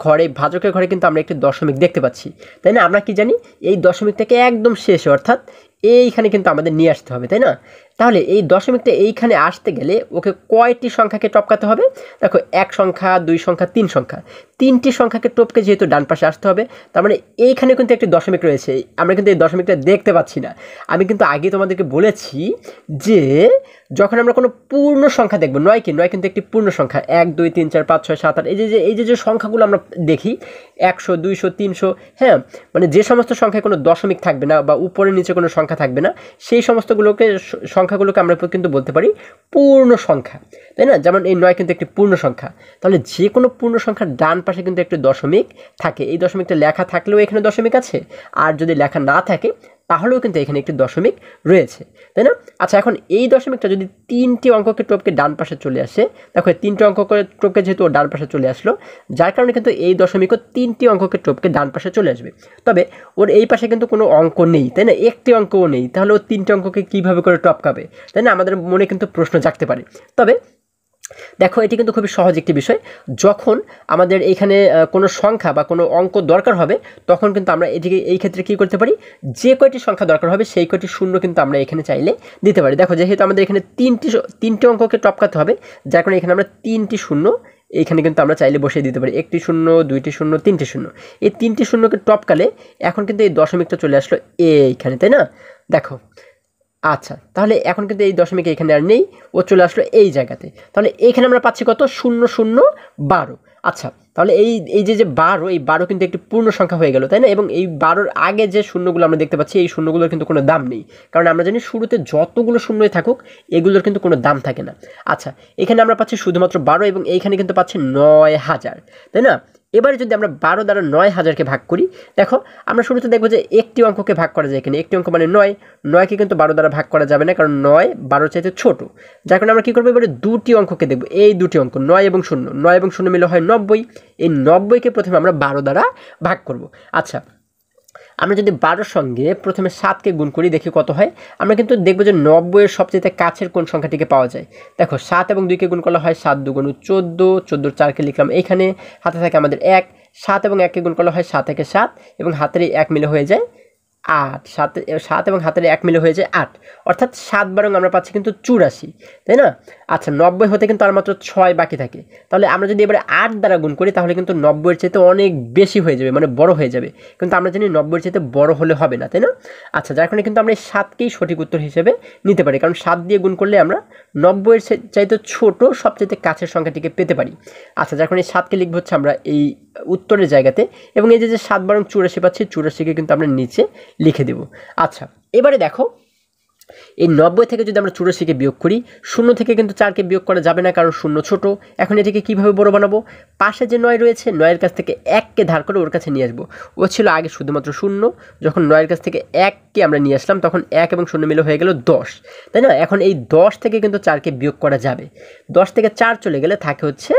ঘরে কিন্তু আমরা একটি দশমিক দেখতে পাচ্ছি, তাই না? আমরা কি জানি, এই দশমিকটাকে একদম শেষে, অর্থাৎ এইখানে কিন্তু আমাদের নিয়ে আসতে হবে, তাই না? তাহলে এই দশমিকটা এইখানে আসতে গেলে ওকে কয়টি সংখ্যাকে টপকাতে হবে? দেখো 1 সংখ্যা, 2 সংখ্যা, 3 সংখ্যা, 3টি সংখ্যাকে টপকে যেহেতু ডান পাশে আসতে হবে, তার মানে এইখানে কিন্তু একটি দশমিক রয়েছে। আমরা কিন্তু এই দশমিকটা দেখতে পাচ্ছি না। আমি কিন্তু আগে তোমাদেরকে বলেছি যে যখন আমরা কোনো পূর্ণ সংখ্যা দেখব, 9 কি 9 কিন্তু একটি পূর্ণ সংখ্যা, 1 2 3 4 5 6 7 8, এই যে সংখ্যাগুলো আমরা দেখি 100 200 300, হ্যাঁ, মানে যে সমস্ত সংখ্যায় কোনো দশমিক থাকবে না বা উপরে নিচে কোনো সংখ্যা থাকবে না, সেই সমস্তগুলোকে সংখ্যাগুলোকে আমরা কিন্তু বলতে পারি পূর্ণ সংখ্যা, তাই না? যেমন এই 9 কিন্তু একটি পূর্ণ সংখ্যা। তাহলে যে কোনো পূর্ণ সংখ্যার ডান পাশে কিন্তু একটি দশমিক থাকে। এই দশমিকটা লেখা থাকলেও এখানে দশমিক আছে, আর যদি লেখা না থাকে তাহলেও কিন্তু এখানে একটি দশমিক রয়েছে, তাই না? আচ্ছা, এখন এই দশমিকটা যদি 3টি অঙ্ককে টপকে ডান পাশে চলে আসে, দেখো 3টি অঙ্ককে টপকে যেহেতু ডান পাশে চলে আসলো, যার কারণে কিন্তু এই দশমিকও 3টি অঙ্ককে টপকে ডান পাশে চলে আসবে। তবে ওর এই পাশে কিন্তু কোনো অঙ্ক নেই, তাই না? একটি অঙ্কও নেই, তাহলে ও 3টি অঙ্ককে কীভাবে করে টপকাবে, তাই না? আমাদের মনে কিন্তু প্রশ্ন জাগতে পারে। তবে দেখো, এটি কিন্তু খুবই সহজ একটি বিষয়। যখন আমাদের এখানে কোনো সংখ্যা বা কোনো অঙ্ক দরকার হবে, তখন কিন্তু আমরা এটিকে এই ক্ষেত্রে কী করতে পারি, যে কয়টি সংখ্যা দরকার হবে সেই কয়টি শূন্য কিন্তু আমরা এখানে চাইলে দিতে পারি। দেখো, যেহেতু আমাদের এখানে তিনটি অঙ্ককে টপকাতে হবে, যার কারণে এখানে আমরা 3টি শূন্য এইখানে কিন্তু আমরা চাইলে বসিয়ে দিতে পারি। 1টি শূন্য, 2টি শূন্য, 3টি শূন্য। এই 3টি শূন্যকে টপকালে এখন কিন্তু এই দশমিকটা চলে আসলো এইখানে, তাই না? দেখো, আচ্ছা, তাহলে এখন কিন্তু এই দশমিক এখানে আর নেই, ও চলে আসলো এই জায়গাতে। তাহলে এইখানে আমরা পাচ্ছি কত? 0 0 12। আচ্ছা, তাহলে এই যে 12, এই 12 কিন্তু একটি পূর্ণ সংখ্যা হয়ে গেল, তাই না? এবং এই 12-র আগে যে শূন্যগুলো আমরা দেখতে পাচ্ছি, এই শূন্যগুলোর কিন্তু কোনো দাম নেই, কারণ আমরা জানি শুরুতে যতগুলো শূন্যই থাকুক এগুলোর কিন্তু কোনো দাম থাকে না। আচ্ছা, এখানে আমরা পাচ্ছি শুধুমাত্র 12 এবং এইখানে কিন্তু পাচ্ছি 9000, তাই না? এবারে যদি আমরা 12 দ্বারা 9000কে ভাগ করি, দেখো আমরা শুরুতে দেখবো যে একটি অঙ্ককে ভাগ করা যায়। এখানে একটি অঙ্ক মানে 9, 9কে কিন্তু 12 দ্বারা ভাগ করা যাবে না, কারণ 9 12 চাইতে ছোট। যার কারণে আমরা কী করবো, এবারে দুটি অঙ্ককে দেখবো, এই দুটি অঙ্ক 9 এবং 0, 9 এবং 0 মিলে হয় 90। এই 90কে প্রথমে আমরা 12 দ্বারা ভাগ করব। আচ্ছা, আমরা যদি 12-র সঙ্গে প্রথমে 7কে গুণ করি, দেখি কত হয়। আমরা কিন্তু দেখবো যে 90-এর সবচেয়ে কাছের কোন সংখ্যাটিকে পাওয়া যায়। দেখো, 7 এবং 2কে গুণ করলে হয় 7 2 14, 14-র 4কে লিখলাম এইখানে, হাতে থাকে আমাদের 1, 7 এবং 1কে গুণ করলে হয় 7 একে 7, এবং হাতের এই 1 মিলে হয়ে যায় 8, 7 এবং হাতের 1 মিলে হয়ে যায় 8, অর্থাৎ 7 বারং আমরা পাচ্ছি কিন্তু 84, তাই না? আচ্ছা, 90 হতে কিন্তু আর মাত্র 6 বাকি থাকে। তাহলে আমরা যদি এবারে 8 দ্বারা গুণ করি, তাহলে কিন্তু 90-এর চাইতে অনেক বেশি হয়ে যাবে, মানে বড় হয়ে যাবে। কিন্তু আমরা জানি 90-এর চাইতে বড় হলে হবে না, তাই না? আচ্ছা, যার কারণে কিন্তু আমরা এই 7কেই সঠিক উত্তর হিসেবে নিতে পারি, কারণ 7 দিয়ে গুণ করলে আমরা 90-এর চাইতে ছোট সবচেয়ে কাছের সংখ্যাটিকে পেতে পারি। আচ্ছা, যার কারণে 7কে লিখবো হচ্ছে আমরা এই উত্তরের জায়গাতে, এবং এই যে 7 বারং 84 পাচ্ছি, 84কে কিন্তু আমরা নিচে লিখে দেব। আচ্ছা, এবারে দেখো, এই 90 থেকে যদি আমরা 84কে বিয়োগ করি, 0 থেকে কিন্তু 4কে বিয়োগ করা যাবে না, কারণ 0 ছোট। এখন এটিকে কীভাবে বড় বানাবো? পাশে যে 9 রয়েছে, 9-এর কাছ থেকে 1কে ধার করে ওর কাছে নিয়ে আসবো। ও ছিল আগে শুধুমাত্র 0, যখন 9-এর কাছ থেকে 1কে আমরা নিয়ে আসলাম, তখন 1 এবং 0 মিলে হয়ে গেল 10, তাই না? এখন এই 10 থেকে কিন্তু 4কে বিয়োগ করা যাবে। 10 থেকে 4 চলে গেলে থাকে হচ্ছে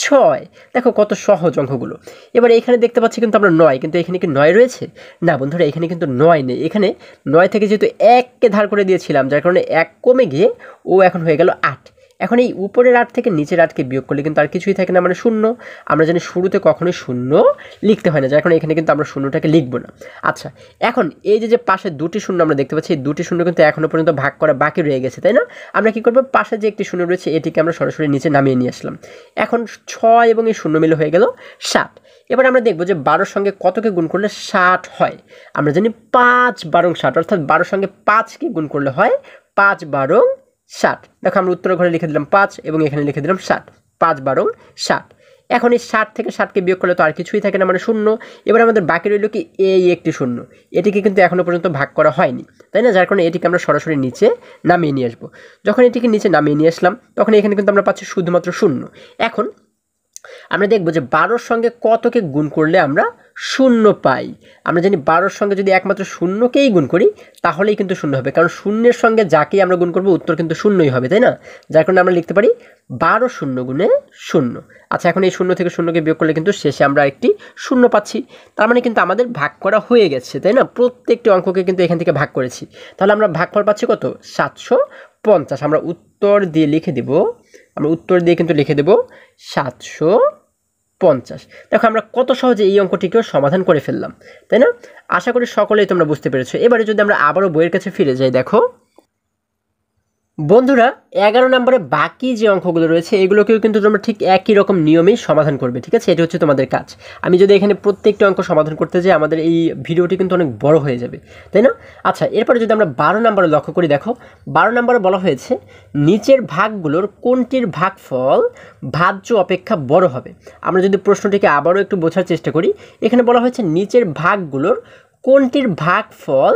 6। দেখো কত সহজ অঙ্কগুলো। এবার এখানে দেখতে পাচ্ছি কিন্তু আমরা 9, কিন্তু এখানে কি 9 রয়েছে? না বন্ধুরা, এখানে কিন্তু 9 নেই। এখানে 9 থেকে যেহেতু 1কে ধার করে দিয়েছিলাম, যার কারণে 1 কমে গিয়ে ও এখন হয়ে গেল 8। এখন এই উপরের 8 থেকে নিচের 8কে বিয়োগ করলে কিন্তু আর কিছুই থাকে না, মানে 0। আমরা জানি শুরুতে কখনোই 0 লিখতে হয় না, যার কারণে এখানে কিন্তু আমরা 0টাকে লিখব না। আচ্ছা, এখন এই যে পাশে দুটি 0 আমরা দেখতে পাচ্ছি, এই দুটি 0 কিন্তু এখনও পর্যন্ত ভাগ করা বাকি রয়ে গেছে, তাই না? আমরা কী করবো, পাশে যে একটি 0 রয়েছে এটিকে আমরা সরাসরি নিচে নামিয়ে নিয়ে আসলাম। এখন 6 এবং এই 0 মিলে হয়ে গেল 7। এবার আমরা দেখব যে 12-র সঙ্গে কতকে গুণ করলে 60 হয়। আমরা জানি 5 বারং 60, অর্থাৎ 12-র সঙ্গে 5কে গুণ করলে হয় 5 বারং 60। দেখো, আমরা উত্তর ঘরে লিখে দিলাম 5 এবং এখানে লিখে দিলাম 60, 5 বারং 60। এখন এই 60 থেকে 60কে বিয়োগ করলে তো আর কিছুই থাকে না, মানে 0। এবার আমাদের বাকি রইল কি, এই একটি 0, এটিকে কিন্তু এখনও পর্যন্ত ভাগ করা হয়নি, তাই না? যার কারণে এটিকে আমরা সরাসরি নিচে নামিয়ে নিয়ে আসবো। যখন এটিকে নিচে নামিয়ে নিয়ে আসলাম, তখন এখানে কিন্তু আমরা পাচ্ছি শুধুমাত্র 0। এখন আমরা দেখব যে 12-র সঙ্গে কতকে গুণ করলে আমরা 0 পাই। আমরা জানি 12-র সঙ্গে যদি একমাত্র 0কেই গুণ করি, তাহলেই কিন্তু 0 হবে, কারণ 0-এর সঙ্গে যাকেই আমরা গুণ করবো উত্তর কিন্তু 0ই হবে, তাই না? যার কারণে আমরা লিখতে পারি 12 0 গুণে 0। আচ্ছা, এখন এই 0 থেকে 0কে বিয়োগ করলে কিন্তু শেষে আমরা একটি 0 পাচ্ছি। তার মানে কিন্তু আমাদের ভাগ করা হয়ে গেছে, তাই না? প্রত্যেকটি অঙ্ককে কিন্তু এখান থেকে ভাগ করেছি। তাহলে আমরা ভাগফল পাচ্ছি কত? 750। আমরা উত্তর দিয়ে লিখে দেব, আমরা উত্তর দিয়ে কিন্তু লিখে দেব 750। 50। দেখো আমরা কত সহজে এই অঙ্কটিকেও সমাধান করে ফেললাম, তাই না? আশা করি সকলেই তোমরা বুঝতে পেরেছো। এবারে যদি আমরা আবারও বইয়ের কাছে ফিরে যাই, দেখো বন্ধুরা 11 নম্বরে বাকি যে অঙ্কগুলো রয়েছে এগুলোকেও কিন্তু তোমরা ঠিক একই রকম নিয়মেই সমাধান করবে, ঠিক আছে? এটা হচ্ছে তোমাদের কাজ। আমি যদি এখানে প্রত্যেকটা অঙ্ক সমাধান করতে যাই আমাদের এই ভিডিওটি কিন্তু অনেক বড় হয়ে যাবে, তাই না? আচ্ছা, এরপরে যদি আমরা 12 নম্বরে লক্ষ্য করি, দেখো 12 নম্বরে বলা হয়েছে নিচের ভাগগুলোর কোনটির ভাগফল ভাজ্য অপেক্ষা বড় হবে। আমরা যদি প্রশ্নটিকে আবারও একটু বোঝার চেষ্টা করি, এখানে বলা হয়েছে নিচের ভাগগুলোর কোনটির ভাগফল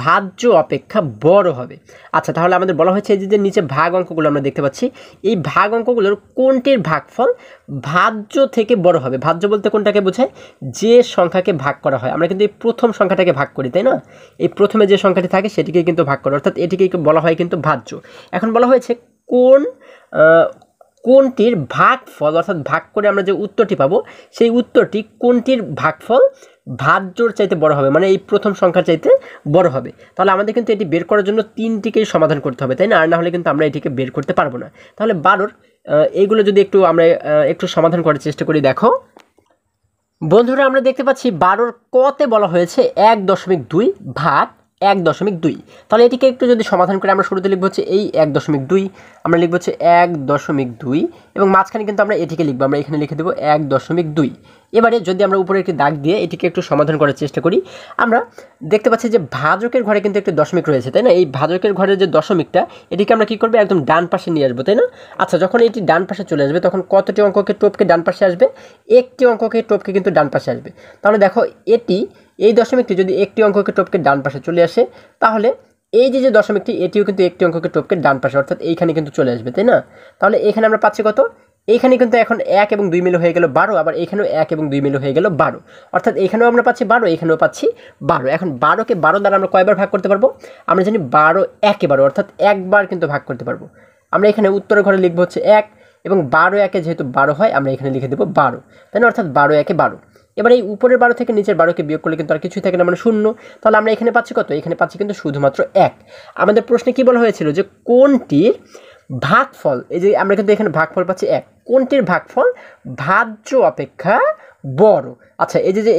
ভাজ্য অপেক্ষা বড় হবে। আচ্ছা, তাহলে আমাদের বলা হয়েছে যে নিচে ভাগ অঙ্কগুলো আমরা দেখতে পাচ্ছি, এই ভাগ অঙ্কগুলোর কোনটির ভাগফল ভাজ্য থেকে বড় হবে। ভাজ্য বলতে কোনটাকে বোঝায়? যে সংখ্যাকে ভাগ করা হয়। আমরা কিন্তু এই প্রথম সংখ্যাটাকে ভাগ করি, তাই না? এই প্রথমে যে সংখ্যাটি থাকে সেটিকে কিন্তু ভাগ করা, অর্থাৎ এটিকে বলা হয় কিন্তু ভাজ্য। এখন বলা হয়েছে কোনটির ভাগফল, অর্থাৎ ভাগ করে আমরা যে উত্তরটি পাবো সেই উত্তরটি কোনটির ভাগফল ভাজ্যর চাইতে বড় হবে, মানে এই প্রথম সংখ্যার চাইতে বড় হবে। তাহলে আমাদের কিন্তু এটি বের করার জন্য 3টিকেই সমাধান করতে হবে, তাই না? আর না হলে কিন্তু আমরা এটিকে বের করতে পারবো না। তাহলে 12 এইগুলো যদি আমরা একটু সমাধান করার চেষ্টা করি, দেখো বন্ধুরা আমরা দেখতে পাচ্ছি 12 কতে বলা হয়েছে 1.2 ভাগ 1.2। তাহলে এটিকে একটু যদি সমাধান করে আমরা শুরুতে লিখবো হচ্ছে এই 1.2, আমরা লিখবো হচ্ছে 1.2 এবং মাঝখানে কিন্তু আমরা এটিকে লিখবো, আমরা এখানে লিখে দেবো 1.2। এবারে যদি আমরা উপরে একটি দাগ দিয়ে এটিকে একটু সমাধান করার চেষ্টা করি, আমরা দেখতে পাচ্ছি যে ভাজকের ঘরে কিন্তু একটি দশমিক রয়েছে, তাই না? এই ভাজকের ঘরের যে দশমিকটা এটিকে আমরা কী করবো, একদম ডান পাশে নিয়ে আসবো, তাই না? আচ্ছা, যখন এটি ডান পাশে চলে আসবে তখন কতটি অঙ্ককে টপকে ডান পাশে আসবে? একটি অঙ্ককে টপকে কিন্তু ডান পাশে আসবে। তাহলে দেখো এই দশমিকটি যদি একটি অঙ্ককে টপকে ডান পাশে চলে আসে, তাহলে এই যে দশমিকটি এটিও কিন্তু একটি অঙ্ককে টপকে ডান পাশে, অর্থাৎ এইখানে কিন্তু চলে আসবে, তাই না? তাহলে এখানে আমরা পাচ্ছি কত? এইখানে কিন্তু এখন 1 এবং 2 মিলে হয়ে গেল 12, আবার এখানেও 1 এবং 2 মিলে হয়ে গেল 12, অর্থাৎ এখানেও আমরা পাচ্ছি 12, এখানেও পাচ্ছি 12। এখন 12কে 12 দ্বারা আমরা কয়বার ভাগ করতে পারবো? আমরা জানি 12 একে 12, অর্থাৎ একবার কিন্তু ভাগ করতে পারবো। আমরা এখানে উত্তরের ঘরে লিখবো হচ্ছে 1 এবং 12 একে যেহেতু 12 হয় আমরা এখানে লিখে দেবো 12, তাই না? অর্থাৎ 12 একে 12। এবার এই উপরের 12 থেকে নিচের 12কে বিয়োগ করলে কিন্তু আর কিছুই থাকে না, মানে 0। তাহলে আমরা এখানে পাচ্ছি কত? এখানে পাচ্ছি কিন্তু শুধুমাত্র 1। আমাদের প্রশ্নে কি বলা হয়েছিল যে কোনটির ভাগফল, এই যে আমরা কিন্তু এখানে ভাগফল পাচ্ছি 1, কোনটির ভাগফল ভাজ্য অপেক্ষা বড়। আচ্ছা,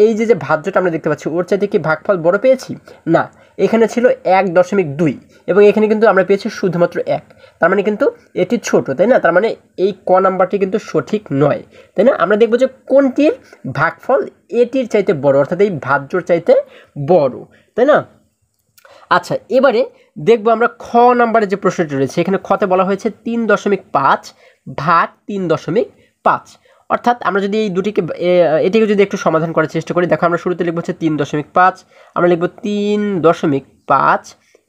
এই যে ভাজ্যটা আমরা দেখতে পাচ্ছি ওর চাইতে কি ভাগফল বড় পেয়েছি? না, এখানে ছিল 1.2 এবং এখানে কিন্তু আমরা পেয়েছি শুধুমাত্র 1, তার মানে কিন্তু এটি ছোট, তাই না? তার মানে এই ক নাম্বারটি কিন্তু সঠিক নয়, তাই না? আমরা দেখব যে কোনটির ভাগফল এটির চাইতে বড়, অর্থাৎ এই ভাজ্যর চাইতে বড়, তাই না? আচ্ছা, এবারে দেখব আমরা খ নাম্বারে যে প্রশ্নটি রয়েছে, এখানে খতে বলা হয়েছে 3.5 ভাগ 3.5, অর্থাৎ আমরা যদি এই দুটিকে এটিকে যদি একটু সমাধান করার চেষ্টা করি, দেখো আমরা শুরুতে লিখবো হচ্ছে 3.5, আমরা লিখবো 3.5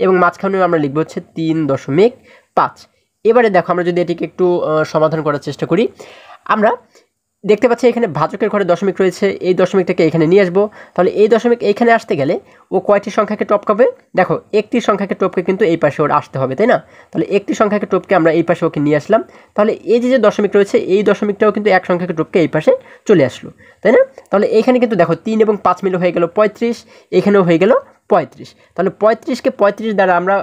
এবং মাঝখানেও আমরা লিখবো হচ্ছে 3.5। এবারে দেখো আমরা যদি এটিকে একটু সমাধান করার চেষ্টা করি, আমরা দেখতে পাচ্ছি এখানে ভাজকের ঘরে দশমিক রয়েছে, এই দশমিকটাকে এখানে নিয়ে আসবো। তাহলে এই দশমিক এইখানে আসতে গেলে ও কয়টি সংখ্যাকে টপকাবে? দেখো একটি সংখ্যাকে টপকে কিন্তু এই পাশে ওর আসতে হবে, তাই না? তাহলে একটি সংখ্যাকে টপকে আমরা এই পাশে ওকে নিয়ে আসলাম। তাহলে এই যে দশমিক রয়েছে এই দশমিকটাও কিন্তু এক সংখ্যাকে টপকে এই পাশে চলে আসলো, তাই না? তাহলে এইখানে কিন্তু দেখো 3 এবং 5 মিলে হয়ে গেল 35, এখানেও হয়ে গেল 35। তাহলে 35কে 35 দ্বারা আমরা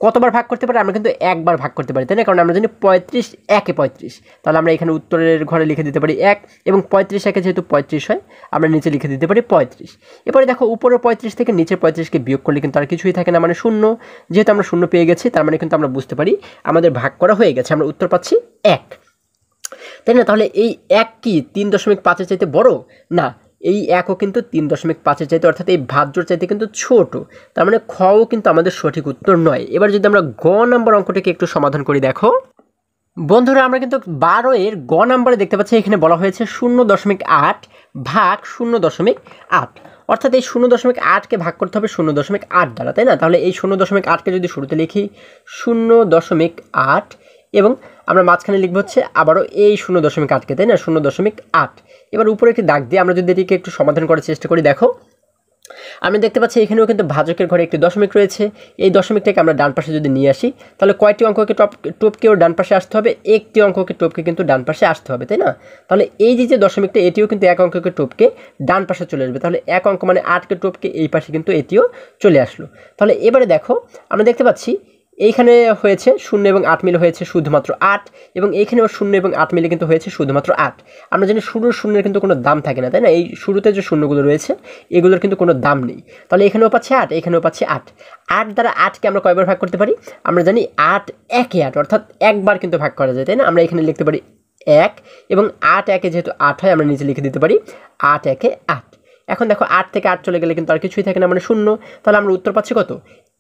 কতবার ভাগ করতে পারি? আমরা কিন্তু একবার ভাগ করতে পারি, তাই না? কারণ আমরা জানি 35 একে 35। তাহলে আমরা এখানে উত্তরের ঘরে লিখে দিতে পারি 1 এবং 35 একে যেহেতু 35 হয় আমরা নিচে লিখে দিতে পারি 35। এবারে দেখো উপরে 35 থেকে নিচে 35কে বিয়োগ করলে কিন্তু আর কিছুই থাকে না, মানে 0। যেহেতু আমরা 0 পেয়ে গেছি তার মানে কিন্তু আমরা বুঝতে পারি আমাদের ভাগ করা হয়ে গেছে, আমরা উত্তর পাচ্ছি 1, তাই না? তাহলে এই 1 কি 3.5-এর চাইতে বড়? না, এই 1ও কিন্তু 3.5-এর চাইতে, অর্থাৎ এই ভাজ্যর চাইতে কিন্তু ছোট, তার মানে খও কিন্তু আমাদের সঠিক উত্তর নয়। এবার যদি আমরা গ নাম্বার অঙ্কটিকে একটু সমাধান করি, দেখো বন্ধুরা আমরা কিন্তু 12 এর গ নাম্বারে দেখতে পাচ্ছি এখানে বলা হয়েছে 0.8 ভাগ 0.8, অর্থাৎ এই 0.8কে ভাগ করতে হবে 0.8 দ্বারা, তাই না? তাহলে এই 0.8কে যদি শুরুতে লিখি 0.8 এবং আমরা মাঝখানে লিখবো হচ্ছে আবারও এই 0.8কে, তাই না? 0.8। এবার উপরে একটি দাগ দিয়ে আমরা যদি এটিকে একটু সমাধান করার চেষ্টা করি, দেখো আমি দেখতে পাচ্ছি এখানেও কিন্তু ভাজকের ঘরে একটি দশমিক রয়েছে। এই দশমিকটাকে আমরা ডান পাশে যদি নিয়ে আসি তাহলে কয়টি অঙ্ককে টপকেও ডান পাশে আসতে হবে? একটি অঙ্ককে টপকে কিন্তু ডান পাশে আসতে হবে, তাই না? তাহলে এই যে দশমিকটা এটিও কিন্তু এক অঙ্ককে টপকে ডান পাশে চলে আসবে। তাহলে এক অঙ্ক মানে 8কে টপকে এই পাশে কিন্তু এটিও চলে আসলো। তাহলে এবারে দেখো আমরা দেখতে পাচ্ছি এইখানে হয়েছে 0 এবং 8 মিলে হয়েছে শুধুমাত্র 8, এবং এইখানেও 0 এবং 8 মিলে কিন্তু হয়েছে শুধুমাত্র 8। আমরা জানি শুরুর শূন্যের কিন্তু কোনো দাম থাকে না, তাই না? এই শুরুতে যে শূন্যগুলো রয়েছে এগুলোর কিন্তু কোনো দাম নেই। তাহলে এখানেও পাচ্ছি 8, এখানেও পাচ্ছি 8। 8 দ্বারা 8কে আমরা কয়বার ভাগ করতে পারি? আমরা জানি 8 একে 8, অর্থাৎ একবার কিন্তু ভাগ করা যায়, তাই না? আমরা এখানে লিখতে পারি 1, এবং 8 একে যেহেতু 8 হয় আমরা নিচে লিখে দিতে পারি 8 একে 8। এখন দেখো 8 থেকে 8 চলে গেলে কিন্তু আর কিছুই থাকে না, মানে 0। তাহলে আমরা উত্তর পাচ্ছি কত?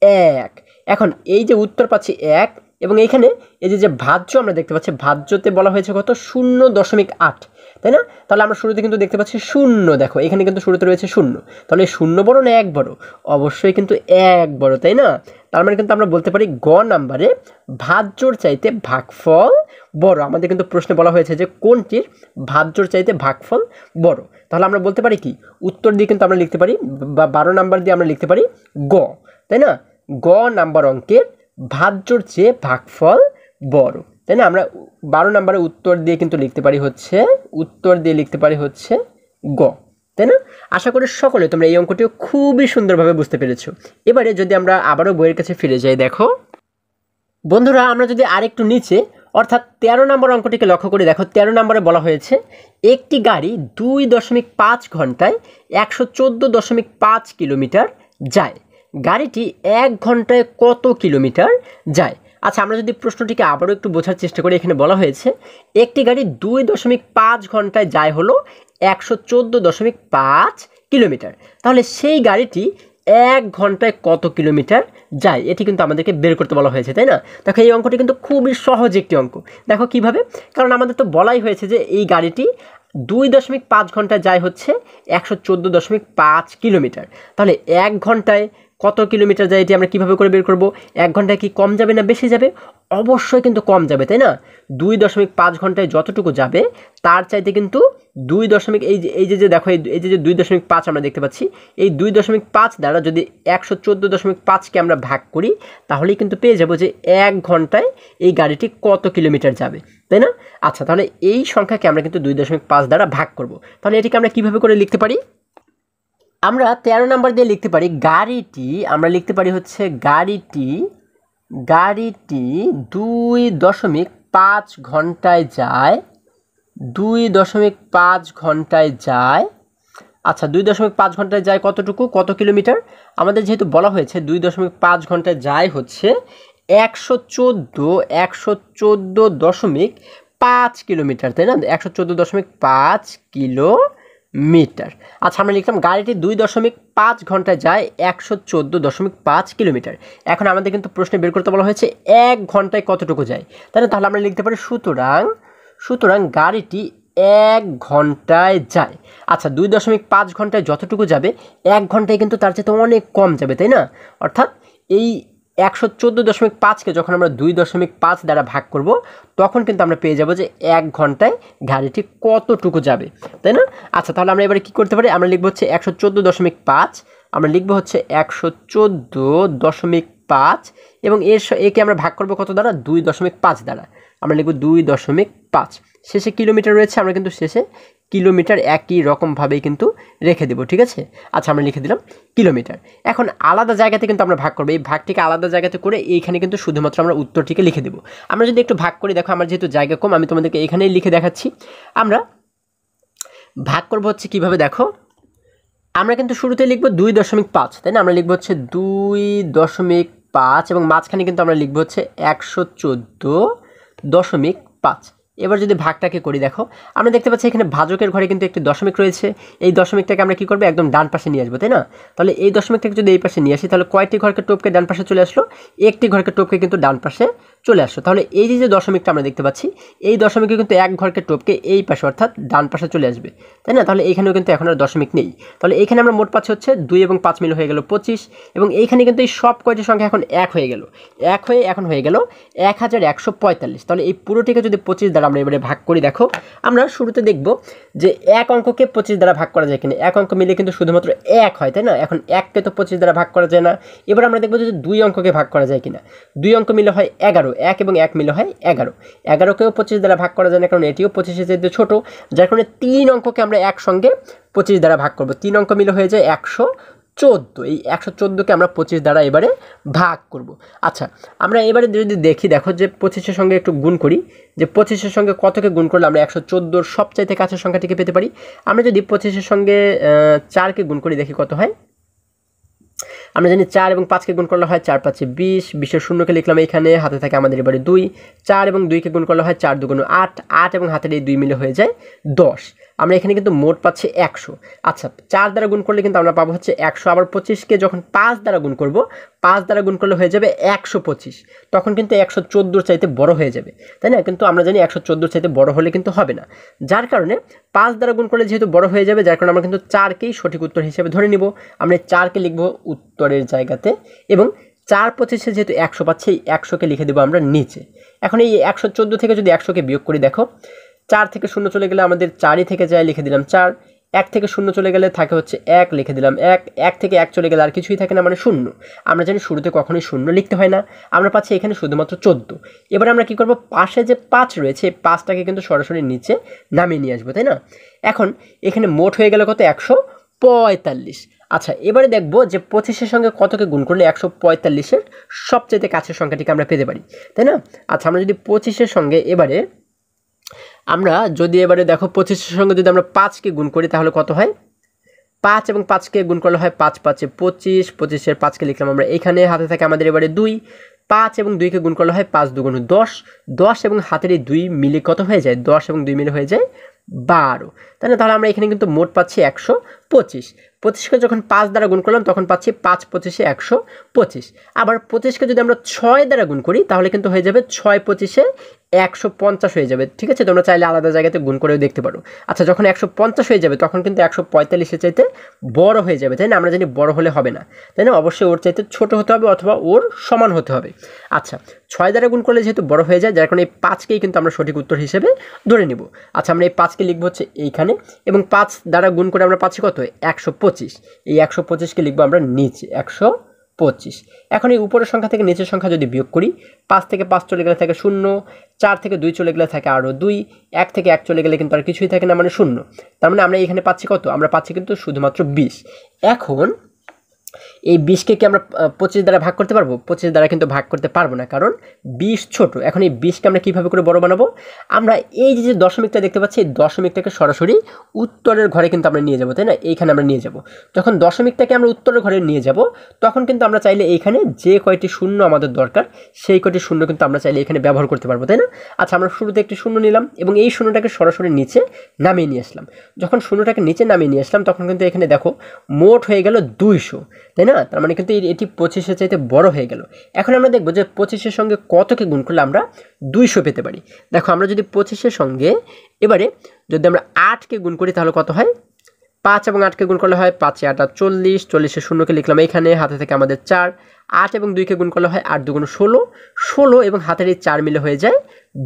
1। এখন এই যে উত্তর পাচ্ছি 1, এবং এইখানে এই যে ভাজ্য আমরা দেখতে পাচ্ছি, ভাজ্যতে বলা হয়েছে কত? 0.8, তাই না? তাহলে আমরা শুরুতে কিন্তু দেখতে পাচ্ছি 0, দেখো এখানে কিন্তু শুরুতে রয়েছে 0। তাহলে 0 বড় না 1 বড়? অবশ্যই কিন্তু 1 বড়, তাই না? তার মানে কিন্তু আমরা বলতে পারি গ নাম্বারে ভাজ্যর চাইতে ভাগফল বড়। আমাদের কিন্তু প্রশ্নে বলা হয়েছে যে কোনটির ভাজ্যর চাইতে ভাগফল বড়। তাহলে আমরা বলতে পারি কি? উত্তর দিয়ে কিন্তু আমরা লিখতে পারি, বা 12 নাম্বার দিয়ে আমরা লিখতে পারি গ, তাই না? গ নাম্বার অঙ্কের ভাজ্যর চেয়ে ভাগফল বড়, তাই না? আমরা 12 নাম্বারে উত্তর দিয়ে কিন্তু লিখতে পারি হচ্ছে, উত্তর দিয়ে লিখতে পারি হচ্ছে গ, তাই না? আশা করি সকলে তোমরা এই অঙ্কটিও খুবই সুন্দরভাবে বুঝতে পেরেছো। এবারে যদি আমরা আবারও বইয়ের কাছে ফিরে যাই, দেখো বন্ধুরা, আমরা যদি আরেকটু নিচে অর্থাৎ 13 নম্বর অঙ্কটিকে লক্ষ্য করে দেখো, 13 নম্বরে বলা হয়েছে একটি গাড়ি 2.5 ঘন্টায় 114.5 কিলোমিটার যায়। গাড়িটি 1 ঘন্টায় কত কিলোমিটার যায়? আচ্ছা, আমরা যদি প্রশ্নটিকে আবারও একটু বোঝার চেষ্টা করি, এখানে বলা হয়েছে একটি গাড়ি 2.5 ঘন্টায় যায় হলো 114.5 কিলোমিটার। তাহলে সেই গাড়িটি 1 ঘন্টায় কত কিলোমিটার যায়, এটি কিন্তু আমাদেরকে বের করতে বলা হয়েছে, তাই না? দেখো এই অঙ্কটি কিন্তু খুবই সহজ একটি অঙ্ক। দেখো কিভাবে, কারণ আমাদের তো বলাই হয়েছে যে এই গাড়িটি 2.5 ঘন্টায় যায় হচ্ছে 114.5 কিলোমিটার। তাহলে 1 ঘন্টায় কত কিলোমিটার যায় এটি আমরা কীভাবে করে বের করব? 1 ঘন্টায় কি কম যাবে না বেশি যাবে? অবশ্যই কিন্তু কম যাবে, তাই না? 2.5 ঘন্টায় যতটুকু যাবে তার চাইতে কিন্তু 2 দশমিক এই যে দেখো এই যে 2.5 আমরা দেখতে পাচ্ছি, এই 2.5 দ্বারা যদি 114.5কে আমরা ভাগ করি তাহলেই কিন্তু পেয়ে যাব যে 1 ঘন্টায় এই গাড়িটি কত কিলোমিটার যাবে, তাই না? আচ্ছা, তাহলে এই সংখ্যাকে আমরা কিন্তু 2.5 দ্বারা ভাগ করব। তাহলে এটিকে আমরা কিভাবে করে লিখতে পারি? আমরা 13 নাম্বার দিয়ে লিখতে পারি গাড়িটি, আমরা লিখতে পারি হচ্ছে গাড়িটি 2.5 ঘন্টায় যায়, 2.5 ঘন্টায় যায়। আচ্ছা, 2.5 ঘন্টায় যায় কতটুকু, কত কিলোমিটার? আমাদের যেহেতু বলা হয়েছে 2.5 ঘন্টায় যায় হচ্ছে 114.5 কিলোমিটার, তাই না? 114.5 কিলোমিটার। আচ্ছা, আমরা লিখলাম গাড়িটি 2.5 ঘন্টায় যায় 114.5 কিলোমিটার। এখন আমাদের কিন্তু প্রশ্নে বের করতে বলা হয়েছে 1 ঘন্টায় কতটুকু যায়, তাই না? তাহলে আমরা লিখতে পারি সুতরাং গাড়িটি 1 ঘন্টায় যায়। আচ্ছা, 2.5 ঘন্টায় যতটুকু যাবে 1 ঘন্টায় কিন্তু তার চেয়ে অনেক কম যাবে, তাই না? অর্থাৎ এই 114.5কে যখন আমরা 2.5 দ্বারা ভাগ করব তখন কিন্তু আমরা পেয়ে যাব যে 1 ঘন্টায় গাড়িটি কতটুকু যাবে, তাই না? আচ্ছা, তাহলে আমরা এবারে কী করতে পারি? আমরা লিখব হচ্ছে 114.5, আমরা লিখব হচ্ছে 114.5, এবং একে আমরা ভাগ করব কত দ্বারা? 2.5 দ্বারা। আমরা লিখব 2.5, শেষে কিলোমিটার রয়েছে, আমরা কিন্তু শেষে কিলোমিটার একই রকমভাবেই কিন্তু রেখে দেবো, ঠিক আছে? আচ্ছা, আমরা লিখে দিলাম কিলোমিটার। এখন আলাদা জায়গাতে কিন্তু আমরা ভাগ করবো, এই ভাগটিকে আলাদা জায়গাতে করে এইখানে কিন্তু শুধুমাত্র আমরা উত্তরটিকে লিখে দেবো। আমরা যদি একটু ভাগ করি, দেখো আমার যেহেতু জায়গা কম আমি তোমাদেরকে এইখানেই লিখে দেখাচ্ছি। আমরা ভাগ করবো হচ্ছে কীভাবে, দেখো আমরা কিন্তু শুরুতে লিখবো 2.5, তাই না? আমরা লিখবো হচ্ছে 2.5, এবং মাঝখানে কিন্তু আমরা লিখবো হচ্ছে 114.5। এবার যদি ভাগটাকে করি, দেখো আমরা দেখতে পাচ্ছি এখানে ভাজকের ঘরে কিন্তু একটি দশমিক রয়েছে। এই দশমিকটাকে আমরা কী করবো? একদম ডান পাশে নিয়ে আসবো, তাই না? তাহলে এই দশমিকটাকে যদি এই পাশে নিয়ে আসি তাহলে কয়টি ঘরকে টপকে ডান পাশে চলে আসলো? একটি ঘরকে টপকে কিন্তু ডান পাশে চলে আসলো। তাহলে এই যে দশমিকটা আমরা দেখতে পাচ্ছি এই দশমিকে কিন্তু এক ঘরকে টপকে এই পাশে অর্থাৎ ডান পাশে চলে আসবে, তাই না? তাহলে এইখানেও কিন্তু এখন আর দশমিক নেই। তাহলে এইখানে আমরা মোট পাচ্ছি হচ্ছে 2 এবং 5 মিলে হয়ে গেল 25, এবং এইখানে কিন্তু এই সব কয়টি সংখ্যা এখন এক হয়ে গেল, এক হয়ে এখন হয়ে গেল 1145। তাহলে এই পুরোটিকে যদি 25 দ্বারা আমরা এবারে ভাগ করি, দেখো আমরা শুরুতে দেখব যে এক অঙ্ককে 25 দ্বারা ভাগ করা যায় কিনা। এক অঙ্ক মিলে কিন্তু শুধুমাত্র এক হয়, তাই না? এখন এককে তো 25 দ্বারা ভাগ করা যায় না। এবার আমরা দেখব যে দুই অঙ্ককে ভাগ করা যায় কিনা। দুই অঙ্ক মিলে হয় 11, এক এবং এক মিলে হয় 11। 11কেও 25 দ্বারা ভাগ করা যায় না, কারণ এটিও 25-এর চাইতে ছোট, যার কারণে তিন অঙ্ককে আমরা একসঙ্গে 25 দ্বারা ভাগ করব। তিন অঙ্ক মিলে হয়ে যায় 114, এই 114কে আমরা 25 দ্বারা এবারে ভাগ করব। আচ্ছা, আমরা এবারে যদি দেখি, দেখো যে 25-এর সঙ্গে একটু গুণ করি, যে 25-এর সঙ্গে কতকে গুণ করলে আমরা 114-র সবচাইতে কাছের সংখ্যাটিকে পেতে পারি। আমরা যদি 25-এর সঙ্গে 4কে গুণ করি, দেখি কত হয়। আমরা জানি 4 এবং 5কে গুণ করলে হয় 4 5 20, 20-এর শূন্যকে লিখলাম এখানে, হাতে থাকে আমাদের এবারে 2, 4 এবং 2কে গুণ করলে হয় 4 2 8, 8 এবং হাতের এই 2 মিলে হয়ে যায় 10। আমরা এখানে কিন্তু মোট পাচ্ছি 100। আচ্ছা, 4 দ্বারা গুণ করলে কিন্তু আমরা পাবো হচ্ছে 100, আবার 25কে যখন 5 দ্বারা গুণ করব, 5 দ্বারা গুণ করলে হয়ে যাবে 125, তখন কিন্তু 114-র চাইতে বড় হয়ে যাবে, তাই না? কিন্তু আমরা জানি 114-র চাইতে বড় হলে কিন্তু হবে না, যার কারণে 5 দ্বারা গুণ করলে যেহেতু বড় হয়ে যাবে, যার কারণে আমরা কিন্তু 4কেই সঠিক উত্তর হিসেবে ধরে নিব। আমরা 4কে লিখব উত্তরের জায়গাতে, এবং 4 25-এ যেহেতু 100 পাচ্ছি, এই 100কে লিখে দেবো আমরা নিচে। এখন এই 114 থেকে যদি 100কে বিয়োগ করি, দেখো 4 থেকে 0 চলে গেলে আমাদের 4ই থেকে যায়, লিখে দিলাম 4, 1 থেকে 0 চলে গেলে থাকে হচ্ছে 1, লিখে দিলাম 1, 1 থেকে 1 চলে গেলে আর কিছুই থাকে না, মানে 0। আমরা জানি শুরুতে কখনোই 0 লিখতে হয় না, আমরা পাচ্ছি এখানে শুধুমাত্র 14। এবার আমরা কি করব, পাশে যে 5 রয়েছে, এই 5টাকে কিন্তু সরাসরি নিচে নামিয়ে নিয়ে আসবো, তাই না? এখন এখানে মোট হয়ে গেল কত, 145। আচ্ছা, এবারে দেখবো যে 25-এর সঙ্গে কতকে গুণ করলে 145-এর সবচেয়ে কাছের সংখ্যাটিকে আমরা পেতে পারি, তাই না? আচ্ছা, আমরা যদি 25-এর সঙ্গে এবারে দেখো 25-এর সঙ্গে যদি আমরা 5কে গুণ করি, তাহলে কত হয়? 5 এবং 5কে গুণ করলে হয় 5 5 25, 25-এর 5কে লিখলাম আমরা এখানে, হাতে থাকে আমাদের এবারে 2, 5 এবং 2কে গুণ করলে হয় 5 2 10, 10 এবং হাতের এই 2 মিলে কত হয়ে যায়? 10 এবং 2 মিলে হয়ে যায় 12, তাই না? তাহলে আমরা এখানে কিন্তু মোট পাচ্ছি 125। 25কে যখন 5 দ্বারা গুণ করলাম, তখন পাচ্ছি 5 25-এ 125। আবার 25কে যদি আমরা 6 দ্বারা গুণ করি, তাহলে কিন্তু হয়ে যাবে 6 25-এ 150 হয়ে যাবে, ঠিক আছে? তোমরা চাইলে আলাদা জায়গাতে গুণ করেও দেখতে পারো। আচ্ছা, যখন 150 হয়ে যাবে, তখন কিন্তু 145-এর চাইতে বড় হয়ে যাবে, তাই না? আমরা জানি বড় হলে হবে না, তাই না? অবশ্যই ওর চাইতে ছোট হতে হবে অথবা ওর সমান হতে হবে। আচ্ছা, 6 দ্বারা গুণ করলে যেহেতু বড় হয়ে যায়, যার কারণে এই 5কেই কিন্তু আমরা সঠিক উত্তর হিসেবে ধরে নিব। আচ্ছা, আমরা এই 5কে লিখবো হচ্ছে এইখানে, এবং 5 দ্বারা গুণ করে আমরা পাচ্ছি কত? 125। এই 125কে লিখবো আমরা নিচে, 125। এখন এই উপরের সংখ্যা থেকে নিচের সংখ্যা যদি বিয়োগ করি, 5 থেকে 5 চলে গেলে থাকে 0, 4 থেকে 2 চলে গেলে থাকে আরও 2, 1 থেকে 1 চলে গেলে কিন্তু আর কিছুই থাকে না, মানে 0। তার মানে আমরা এখানে পাচ্ছি কত? আমরা পাচ্ছি কিন্তু শুধুমাত্র 20। এখন এই 20কে কি আমরা 25 দ্বারা ভাগ করতে পারবো? 25 দ্বারা কিন্তু ভাগ করতে পারবো না, কারণ 20 ছোট। এখন এই 20কে আমরা কীভাবে করে বড় বানাবো? আমরা এই যে দশমিকটা দেখতে পাচ্ছি, এই দশমিকটাকে সরাসরি উত্তরের ঘরে কিন্তু আমরা নিয়ে যাবো, তাই না? এইখানে আমরা নিয়ে যাব। যখন দশমিকটাকে আমরা উত্তরের ঘরে নিয়ে যাব, তখন কিন্তু আমরা চাইলে এইখানে যে কয়টি শূন্য আমাদের দরকার, সেই কয়টি শূন্য কিন্তু আমরা চাইলে এখানে ব্যবহার করতে পারবো, তাই না? আচ্ছা, আমরা শুরুতে একটি শূন্য নিলাম এবং এই শূন্যটাকে সরাসরি নিচে নামিয়ে নিয়ে আসলাম। যখন শূন্যটাকে নিচে নামিয়ে নিয়ে আসলাম, তখন কিন্তু এখানে দেখো মোট হয়ে গেল 200, তাই না? তার মানে কিন্তু এটি 25-এর চাইতে বড় হয়ে গেল। এখন আমরা দেখব যে 25-এর সঙ্গে কতকে গুণ করলে আমরা 200 পেতে পারি। দেখো, আমরা যদি 25-এর সঙ্গে এবারে যদি আমরা 8কে গুণ করি, তাহলে কত হয়? 5 এবং 8কে গুণ করলে হয় 5 8 40, 40-এর শূন্যকে লিখলাম এখানে, হাতে থেকে আমাদের 4, 8 এবং 2কে গুণ করলে হয় 8 2 16, 16 এবং হাতের এই 4 মিলে হয়ে যায়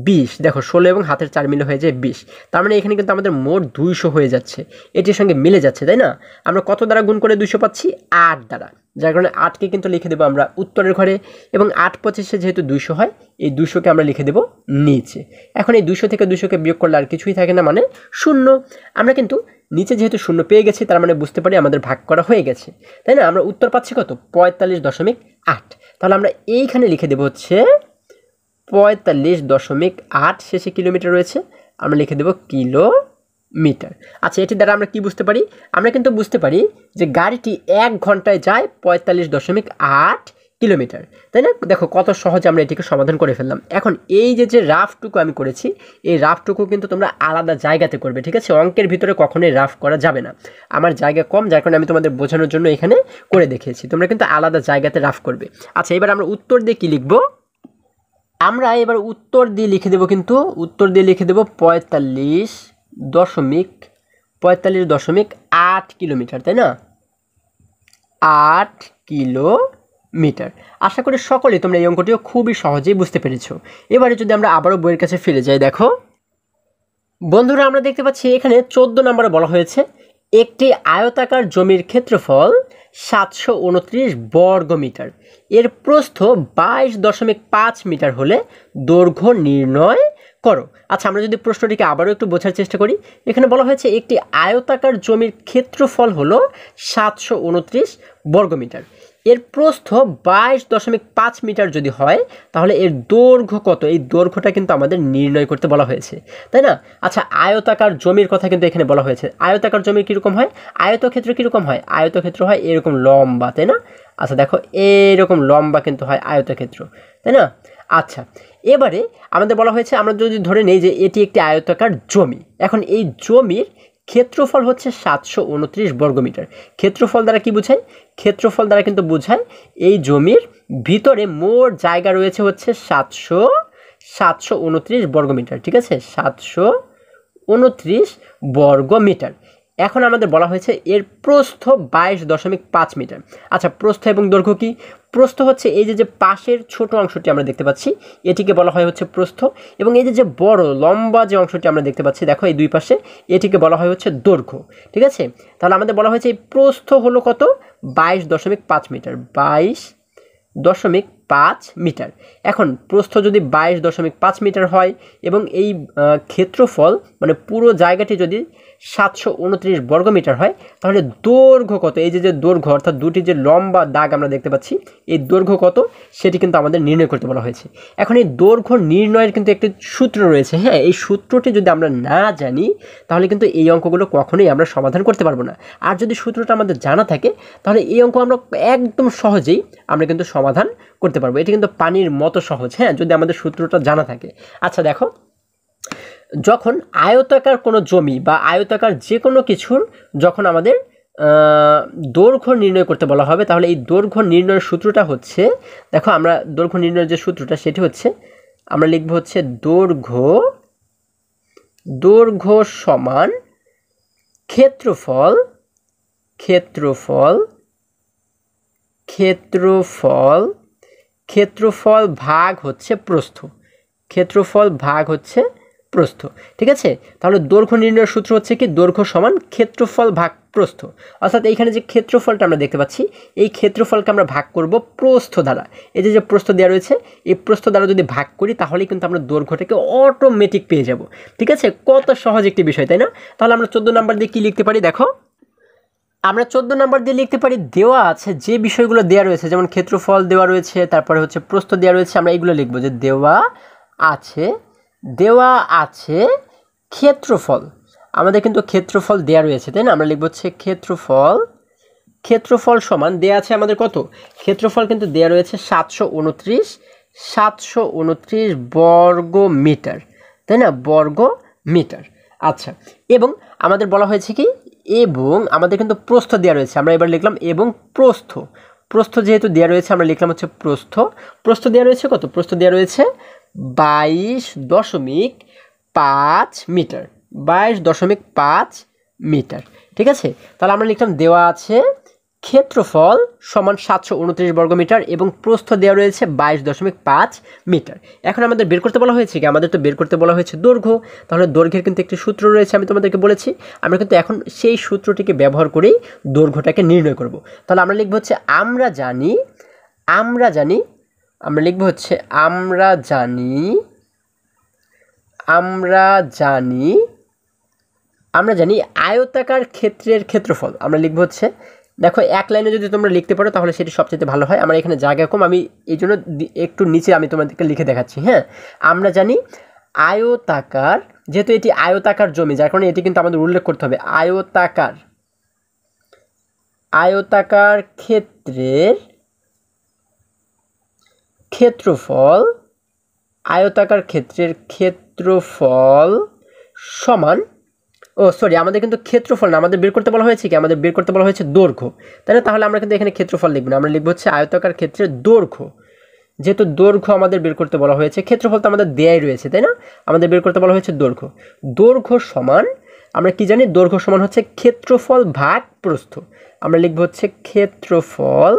20। দেখো, 16 এবং হাতের 4 মিলে হয়ে যায় 20। তার মানে এখানে কিন্তু আমাদের মোট 200 হয়ে যাচ্ছে, এটির সঙ্গে মিলে যাচ্ছে, তাই না? আমরা কত দ্বারা গুণ করে 200 পাচ্ছি? 8 দ্বারা, যার কারণে 8কে কিন্তু লিখে দেবো আমরা উত্তরের ঘরে, এবং 8 25-এ যেহেতু 200 হয়, এই 200কে আমরা লিখে দেবো নিচে। এখন এই 200 থেকে 200কে বিয়োগ করলে আর কিছুই থাকে না, মানে 0। আমরা কিন্তু নিচে যেহেতু 0 পেয়ে গেছি, তার মানে বুঝতে পারি আমাদের ভাগ করা হয়ে গেছে, তাই না? আমরা উত্তর পাচ্ছি কত? 45.8। তাহলে আমরা এইখানে লিখে দেবো হচ্ছে 45.8, শেষে কিলোমিটার রয়েছে, আমরা লিখে দেবো কিলোমিটার। আচ্ছা, এটি দ্বারা আমরা কি বুঝতে পারি? আমরা কিন্তু বুঝতে পারি যে গাড়িটি 1 ঘন্টায় যায় 45.8 কিলোমিটার, তাই না? দেখো কত সহজে আমরা এটিকে সমাধান করে ফেললাম। এখন এই যে রাফটুকু আমি করেছি, এই রাফটুকু কিন্তু তোমরা আলাদা জায়গাতে করবে, ঠিক আছে? অঙ্কের ভিতরে কখনোই রাফ করা যাবে না। আমার জায়গা কম, যার কারণে আমি তোমাদের বোঝানোর জন্য এখানে করে দেখিয়েছি। তোমরা কিন্তু আলাদা জায়গাতে রাফ করবে। আচ্ছা, এবার আমরা উত্তর দিয়ে কী লিখবো? আমরা এবার উত্তর দিয়ে লিখে দেবো, কিন্তু উত্তর দিয়ে লিখে দেবো 45.8 কিলোমিটার, তাই না? 8 কিলোমিটার। আশা করি সকলেই তোমরা এই অঙ্কটিও খুবই সহজেই বুঝতে পেরেছো। এবারে যদি আমরা আবারও বইয়ের কাছে ফিরে যাই, দেখো বন্ধুরা, আমরা দেখতে পাচ্ছি এখানে 14 নম্বরে বলা হয়েছে একটি আয়তাকার জমির ক্ষেত্রফল 729 বর্গ মিটার, এর প্রস্থ 22.5 মিটার হলে দৈর্ঘ্য নির্ণয় করো। আচ্ছা, আমরা যদি প্রশ্নটিকে আবারও একটু বোঝার চেষ্টা করি, এখানে বলা হয়েছে একটি আয়তাকার জমির ক্ষেত্রফল হলো 729 বর্গমিটার, এর প্রস্থ 22.5 মিটার যদি হয় তাহলে এর দৈর্ঘ্য কত, এই দৈর্ঘ্যটা কিন্তু আমাদের নির্ণয় করতে বলা হয়েছে, তাই না? আচ্ছা, আয়তাকার জমির কথা কিন্তু এখানে বলা হয়েছে। আয়তাকার জমি কীরকম হয়, আয়তক্ষেত্র কীরকম হয়, আয়তক্ষেত্র হয় এরকম লম্বা, তাই না? আচ্ছা দেখো, এরকম লম্বা কিন্তু হয় আয়তক্ষেত্র, তাই না? আচ্ছা, এবারে আমাদের বলা হয়েছে, আমরা যদি ধরে নেই যে এটি একটি আয়তাকার জমি, এখন এই জমির ক্ষেত্রফল হচ্ছে 729 বর্গমিটার। ক্ষেত্রফল দ্বারা কি বোঝায়, ক্ষেত্রফল দ্বারা কিন্তু বোঝায় এই জমির ভিতরে মোট জায়গা রয়েছে হচ্ছে 729 বর্গমিটার, ঠিক আছে, 729 বর্গমিটার। এখন আমাদের বলা হয়েছে এর প্রস্থ 22.5 মিটার। আচ্ছা, প্রস্থ এবং দৈর্ঘ্য কি, প্রস্থ হচ্ছে এই যে পাশের ছোট অংশটি আমরা দেখতে পাচ্ছি এটিকে বলা হয় হচ্ছে প্রস্থ, এবং এই যে বড় লম্বা যে অংশটি আমরা দেখতে পাচ্ছি দেখো এই দুই পাশে, এটিকে বলা হয় হচ্ছে দৈর্ঘ্য, ঠিক আছে? তাহলে আমাদের বলা হয়েছে এই প্রস্থ হলো কত, 22.5 মিটার, 22.5 মিটার। এখন প্রস্থ যদি 22.5 মিটার হয় এবং এই ক্ষেত্রফল মানে পুরো জায়গাটি যদি 729 বর্গমিটার হয়, তাহলে দৈর্ঘ্য কত, এই যে দৈর্ঘ্য অর্থাৎ দুটি যে লম্বা দাগ আমরা দেখতে পাচ্ছি এই দৈর্ঘ্য কত সেটি কিন্তু আমাদের নির্ণয় করতে বলা হয়েছে। এখন এই দৈর্ঘ্য নির্ণয়ের কিন্তু একটি সূত্র রয়েছে, হ্যাঁ, এই সূত্রটি যদি আমরা না জানি তাহলে কিন্তু এই অঙ্কগুলো কখনোই আমরা সমাধান করতে পারবো না। আর যদি সূত্রটা আমাদের জানা থাকে তাহলে এই অঙ্ক আমরা একদম সহজেই আমরা কিন্তু সমাধান করতে পারবো। এটি কিন্তু পানির মতো সহজ, হ্যাঁ, যদি আমাদের সূত্রটা জানা থাকে। আচ্ছা দেখো, যখন আয়তাকার কোনো জমি বা আয়তাকার যে কোনো কিছুর যখন আমাদের দৈর্ঘ্য নির্ণয় করতে বলা হবে, তাহলে এই দৈর্ঘ্য নির্ণয়ের সূত্রটা হচ্ছে, দেখো আমরা দৈর্ঘ্য নির্ণয়ের যে সূত্রটা সেটি হচ্ছে, আমরা লিখব হচ্ছে দৈর্ঘ্য সমান ক্ষেত্রফল ভাগ হচ্ছে প্রস্থ, ক্ষেত্রফল ভাগ হচ্ছে প্রস্থ, ঠিক আছে? তাহলে দৈর্ঘ্য নির্ণয়ের সূত্র হচ্ছে কি, দৈর্ঘ্য সমান ক্ষেত্রফল ভাগ প্রস্থ, অর্থাৎ এইখানে যে ক্ষেত্রফলটা আমরা দেখতে পাচ্ছি এই ক্ষেত্রফলকে আমরা ভাগ করব প্রস্থ দ্বারা। এই যে প্রস্থ দেওয়া রয়েছে এই প্রস্থ দ্বারা যদি ভাগ করি তাহলেই কিন্তু আমরা দৈর্ঘ্যটাকে অটোমেটিক পেয়ে যাব, ঠিক আছে? কত সহজ একটি বিষয়, তাই না? তাহলে আমরা 14 নাম্বার দিয়ে কি লিখতে পারি, দেখো আমরা 14 নাম্বার দিয়ে লিখতে পারি, দেওয়া আছে যে বিষয়গুলো দেওয়া রয়েছে, যেমন ক্ষেত্রফল দেওয়া রয়েছে, তারপরে হচ্ছে প্রস্থ দেওয়া রয়েছে, আমরা এইগুলো লিখব যে দেওয়া আছে ক্ষেত্রফল, আমাদের কিন্তু ক্ষেত্রফল দেওয়া রয়েছে, তাই না? আমরা লিখব হচ্ছে ক্ষেত্রফল সমান দেওয়া আছে আমাদের কত, ক্ষেত্রফল কিন্তু দেওয়া রয়েছে 729 বর্গ মিটার, তাই না, বর্গ মিটার। আচ্ছা, এবং আমাদের বলা হয়েছে কি, এবং আমাদের কিন্তু প্রস্থ দেওয়া রয়েছে, আমরা এবার লিখলাম এবং প্রস্থ যেহেতু দেওয়া রয়েছে আমরা লিখলাম হচ্ছে প্রস্থ দেওয়া রয়েছে কত, প্রস্থ দেওয়া রয়েছে 22.5 মিটার, 22.5 মিটার, ঠিক আছে? তাহলে আমরা লিখলাম দেওয়া আছে ক্ষেত্রফল সমান 729 বর্গমিটার এবং প্রস্থ দেওয়া রয়েছে 22.5 মিটার। এখন আমাদের বের করতে বলা হয়েছে কি, আমাদের তো বের করতে বলা হয়েছে দৈর্ঘ্য, তাহলে দৈর্ঘ্যের কিন্তু একটি সূত্র রয়েছে, আমি তোমাদেরকে বলেছি, আমরা কিন্তু এখন সেই সূত্রটিকে ব্যবহার করেই দৈর্ঘ্যটাকে নির্ণয় করব। তাহলে আমরা লিখব হচ্ছে আমরা জানি আয়তাকার ক্ষেত্রের ক্ষেত্রফল, আমরা লিখব হচ্ছে, দেখো এক লাইনে যদি তোমরা লিখতে পারো তাহলে সেটি সবচেয়ে ভালো হয়, আমার এখানে জায়গা কম, আমি এই জন্য একটু নিচে আমি তোমাদেরকে লিখে দেখাচ্ছি, হ্যাঁ। আমরা জানি আয়তাকার, যেহেতু এটি আয়তাকার জমি যার কারণে এটি কিন্তু আমাদের উল্লেখ করতে হবে, আয়তাকার ক্ষেত্রের ক্ষেত্রফল সমান, আমাদের কিন্তু ক্ষেত্রফল না, আমাদের বের করতে বলা হয়েছে কি, আমাদের বের করতে বলা হয়েছে দৈর্ঘ্য, তাই না? তাহলে আমরা কিন্তু এখানে ক্ষেত্রফল লিখব না, আমরা লিখব হচ্ছে আয়তাকার ক্ষেত্রের দৈর্ঘ্য, যেহেতু দৈর্ঘ্য আমাদের বের করতে বলা হয়েছে, ক্ষেত্রফল তো আমাদের দেয়াই রয়েছে, তাই না? আমাদের বের করতে বলা হয়েছে দৈর্ঘ্য সমান, আমরা কি জানি, দৈর্ঘ্য সমান হচ্ছে ক্ষেত্রফল ভাগ প্রস্থ, আমরা লিখব হচ্ছে ক্ষেত্রফল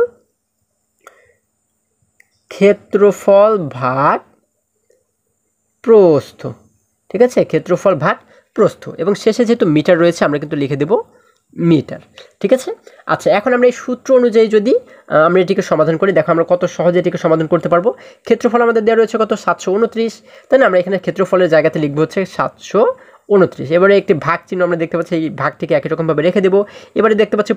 ভাগ প্রস্থ, ঠিক আছে, ক্ষেত্রফল ভাগ প্রস্থ, এবং শেষে যেহেতু মিটার রয়েছে আমরা কিন্তু লিখে দেব মিটার। ঠিক আছে। আচ্ছা, এখন আমরা এই সূত্র অনুযায়ী যদি আমরা এটিকে সমাধান করি, দেখো আমরা কত সহজে এটিকে সমাধান করতে পারবো। ক্ষেত্রফল আমাদের দেওয়া রয়েছে কত, 729, তাই না? আমরা এখানে ক্ষেত্রফলের জায়গাতে লিখবো হচ্ছে 729। এবারে একটি ভাগ চিহ্ন আমরা দেখতে পাচ্ছি, এই ভাগটিকে একই রকমভাবে রেখে দেবো। এবারে দেখতে পাচ্ছি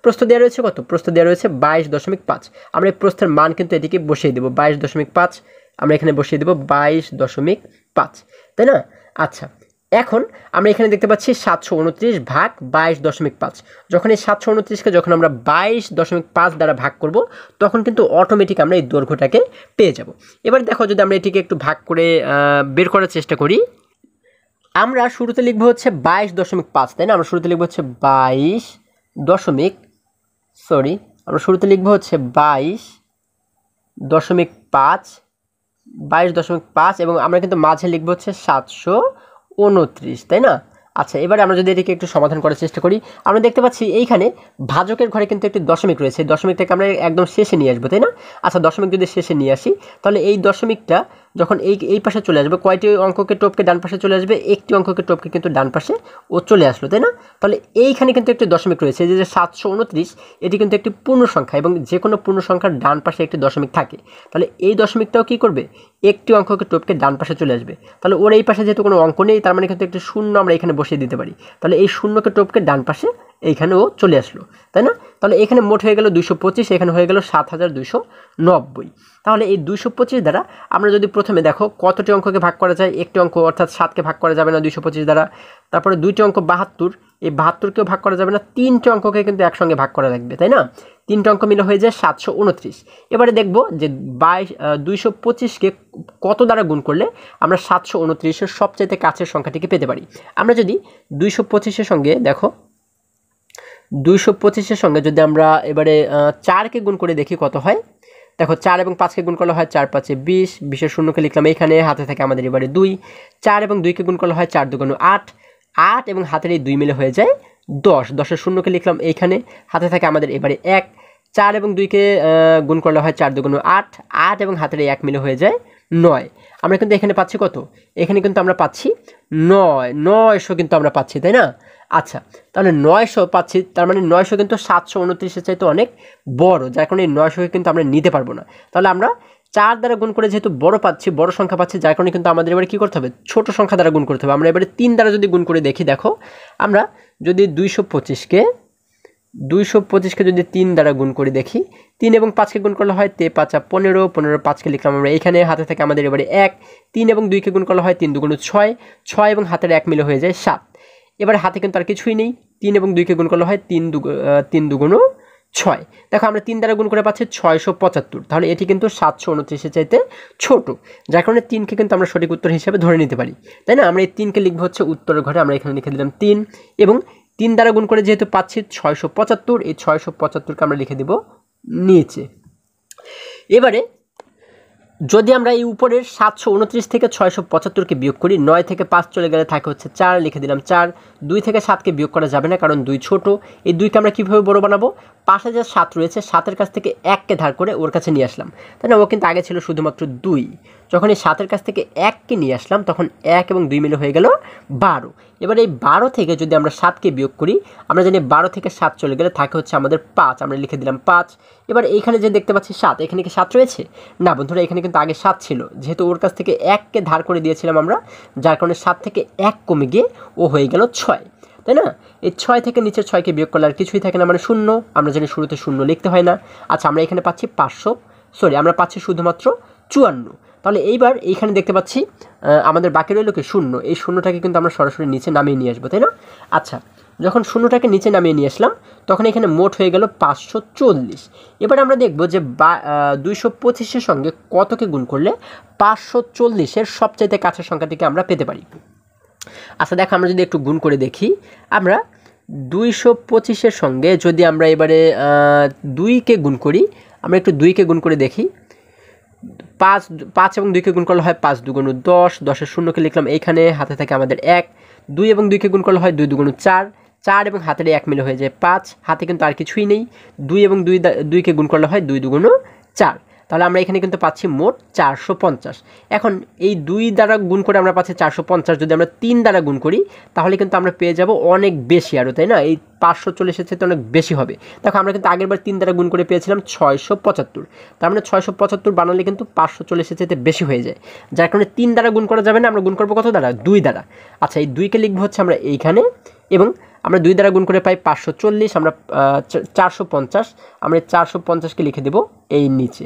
প্রস্থ দেওয়া রয়েছে কত, প্রস্থ দেওয়া রয়েছে 22.5। আমরা এই প্রস্থের মান কিন্তু এদিকে বসিয়ে দেবো 22.5, আমরা এখানে বসিয়ে দেবো 22.5, তাই না? আচ্ছা, এখন আমরা এখানে দেখতে পাচ্ছি 729 ভাগ 22.5। যখন এই 729কে যখন আমরা 22.5 দ্বারা ভাগ করব, তখন কিন্তু অটোমেটিক আমরা এই দৈর্ঘ্যটাকে পেয়ে যাব। এবার দেখো, যদি আমরা এটিকে একটু ভাগ করে বের করার চেষ্টা করি, আমরা শুরুতে লিখবো হচ্ছে 22.5, তাই না? আমরা শুরুতে লিখবো হচ্ছে 22.5 এবং আমরা কিন্তু মাঝে লিখবো হচ্ছে 729, তাই না? আচ্ছা, এবারে আমরা যদি এটিকে একটু সমাধান করার চেষ্টা করি, আমরা দেখতে পাচ্ছি এইখানে ভাজকের ঘরে কিন্তু একটি দশমিক রয়েছে। এই দশমিকটাকে আমরা একদম শেষে নিয়ে আসবো, তাই না? আচ্ছা, দশমিক যদি শেষে নিয়ে আসি, তাহলে এই দশমিকটা যখন এই পাশে চলে আসবে, কয়টি অঙ্ককে টপকে ডান পাশে চলে আসবে? একটি অঙ্ককে টপকে কিন্তু ডান পাশে ও চলে আসলো, তাই না? তাহলে এইখানে কিন্তু একটি দশমিক রয়েছে, এই যে 729, এটি কিন্তু একটি পূর্ণ সংখ্যা এবং যে কোনো পূর্ণ সংখ্যার ডান পাশে একটি দশমিক থাকে। তাহলে এই দশমিকটাও কী করবে? একটি অঙ্ককে টপকে ডান পাশে চলে আসবে। তাহলে ওর এই পাশে যেহেতু কোনো অঙ্ক নেই, তার মানে কিন্তু একটি শূন্য আমরা এখানে বসিয়ে দিতে পারি। তাহলে এই শূন্যকে টপকে ডান পাশে এইখানেও চলে আসলো, তাই না? তাহলে এখানে মোট হয়ে গেল 225, এখানে হয়ে গেল 7290। তাহলে এই 225 দ্বারা আমরা যদি প্রথমে দেখো কতটি অঙ্ককে ভাগ করা যায়, একটি অঙ্ক অর্থাৎ 7কে ভাগ করা যাবে না 225 দ্বারা। তারপরে দুইটি অঙ্ক 72, এই 72কেও ভাগ করা যাবে না, 3টে অঙ্ককে কিন্তু একসঙ্গে ভাগ করা লাগবে, তাই না? 3টে অঙ্ক মিলে হয়ে যায় 729। এবারে দেখব যে 225কে কত দ্বারা গুণ করলে আমরা 729-এর সবচাইতে কাছের সংখ্যাটিকে পেতে পারি। আমরা যদি 225-এর সঙ্গে দেখো, 225-এর সঙ্গে যদি আমরা এবারে 4কে গুণ করে দেখি কত হয়। দেখো, 4 এবং 5কে গুণ করলে হয় 4 5 20, 20-এর শূন্যকে লিখলাম এইখানে, হাতে থাকে আমাদের এবারে 2। 4 এবং 2কে গুণ করলে হয় 4 2 8, 8 এবং হাতের এই 2 মিলে হয়ে যায় 10, 10-এর শূন্যকে লিখলাম এইখানে, হাতে থাকে আমাদের এবারে 1। 4 এবং 2কে গুণ করলে হয় 4 2 8, 8 এবং হাতের এই 1 মিলে হয়ে যায় 9। আমরা কিন্তু এখানে পাচ্ছি কত? এখানে কিন্তু আমরা পাচ্ছি 900 কিন্তু আমরা পাচ্ছি, তাই না? আচ্ছা, তাহলে 900 পাচ্ছি, তার মানে 900 কিন্তু 729-এর চাইতে অনেক বড়, যার কারণে এই 900-কে কিন্তু আমরা নিতে পারবো না। তাহলে আমরা 4 দ্বারা গুণ করে যেহেতু বড় সংখ্যা পাচ্ছি, যার কারণে কিন্তু আমাদের এবারে কী করতে হবে? ছোট সংখ্যা দ্বারা গুণ করতে হবে। আমরা এবারে 3 দ্বারা যদি গুণ করে দেখি, দেখো আমরা যদি 225কে যদি 3 দ্বারা গুণ করে দেখি, 3 এবং 5কে গুণ করলে হয় 3 5 15, 15 5কে লিখলাম আমরা এইখানে, হাতে থেকে আমাদের এবারে 1। 3 এবং 2কে গুণ করলে হয় 3 2 6, 6 এবং হাতের 1 মিলে হয়ে যায় 7। এবারে হাতে কিন্তু আর কিছুই নেই, 3 এবং 2কে গুণ করলে হয় 3 2 6। দেখো, আমরা 3 দ্বারা গুণ করে পাচ্ছি 675, তাহলে এটি কিন্তু 729-এর চাইতে ছোট, যার কারণে 3কে কিন্তু আমরা সঠিক উত্তর হিসেবে ধরে নিতে পারি, তাই না? আমরা এই 3কে লিখবো হচ্ছে উত্তরের ঘরে, আমরা এখানে লিখে দিলাম 3 এবং 3 দ্বারা গুণ করে যেহেতু পাচ্ছি 675, এই 675কে আমরা লিখে দেব নিচে। এবারে যদি আমরা এই উপরের 729 থেকে 675কে বিয়োগ করি, 9 থেকে 5 চলে গেলে থাকে হচ্ছে 4, লিখে দিলাম 4। 2 থেকে 7কে বিয়োগ করা যাবে না, কারণ 2 ছোট। এই 2কে আমরা কীভাবে বড় বানাবো? পাশে যে 7 রয়েছে, 7-এর কাছ থেকে 1কে ধার করে ওর কাছে নিয়ে আসলাম, তাই না? ও কিন্তু আগে ছিল শুধুমাত্র 2। যখন এই 7-এর কাছ থেকে 1কে নিয়ে আসলাম, তখন 1 এবং 2 মিলে হয়ে গেল 12। এবার এই 12 থেকে যদি আমরা 7কে বিয়োগ করি, আমরা জানি 12 থেকে 7 চলে গেলে থাকে হচ্ছে আমাদের 5, আমরা লিখে দিলাম 5। এবার এইখানে যে দেখতে পাচ্ছি 7, এখানে কি 7 রয়েছে? না বন্ধুরা, এখানে কিন্তু আগে 7 ছিল, যেহেতু ওর কাছ থেকে 1কে ধার করে দিয়েছিলাম আমরা, যার কারণে 7 থেকে 1 কমে গিয়ে ও হয়ে গেল 6, তাই না? এই 6 থেকে নিচের 6কে বিয়োগ করলে আর কিছুই থাকে না, মানে 0। আমরা জানি শুরুতে 0 লিখতে হয় না। আচ্ছা, আমরা এখানে পাচ্ছি আমরা পাচ্ছি শুধুমাত্র 54। তাহলে এইবার এইখানে দেখতে পাচ্ছি আমাদের বাকি রইল কি? 0। এই 0টাকে কিন্তু আমরা সরাসরি নিচে নামিয়ে নিয়ে আসবো, তাই না? আচ্ছা, যখন 0টাকে নিচে নামিয়ে নিয়ে আসলাম, তখন এখানে মোট হয়ে গেল 540। এবার আমরা দেখব যে 225-এর সঙ্গে কতকে গুণ করলে 540-এর সবচাইতে কাছের সংখ্যাটিকে আমরা পেতে পারি। আচ্ছা, দেখো, আমরা যদি একটু গুণ করে দেখি, আমরা 225-এর সঙ্গে যদি আমরা এবারে 2কে গুণ করি, আমরা একটু 2কে গুণ করে দেখি। 5 এবং 2কে গুণ করলে হয় 5 2 10, 10-এর শূন্যকে লিখলাম এইখানে, হাতে থাকে আমাদের 1। 2 এবং 2কে গুণ করলে হয় 2 2 4, 4 এবং হাতের 1 মিলে হয়ে যায় 5, হাতে কিন্তু আর কিছুই নেই। 2 এবং 2কে গুণ করলে হয় 2 2 4। তাহলে আমরা এখানে কিন্তু পাচ্ছি মোট 450। এখন এই 2 দ্বারা গুণ করে আমরা পাচ্ছি 450, যদি আমরা 3 দ্বারা গুণ করি তাহলে কিন্তু আমরা পেয়ে যাব অনেক বেশি আরও, তাই না? এই 540 চেয়ে অনেক বেশি হবে। দেখো আমরা কিন্তু আগের বার 3 দ্বারা গুণ করে পেয়েছিলাম 675, তার মানে 675 বানালে কিন্তু 540 চেয়ে বেশি হয়ে যায়, যার কারণে 3 দ্বারা গুণ করা যাবে না, আমরা গুণ করবো কত দ্বারা? 2 দ্বারা। আচ্ছা, এই 2কে লিখবো হচ্ছে আমরা এইখানে, এবং আমরা 2 দ্বারা গুণ করে পাই 540, আমরা 450, আমরা 450কে লিখে দেবো এই নিচে।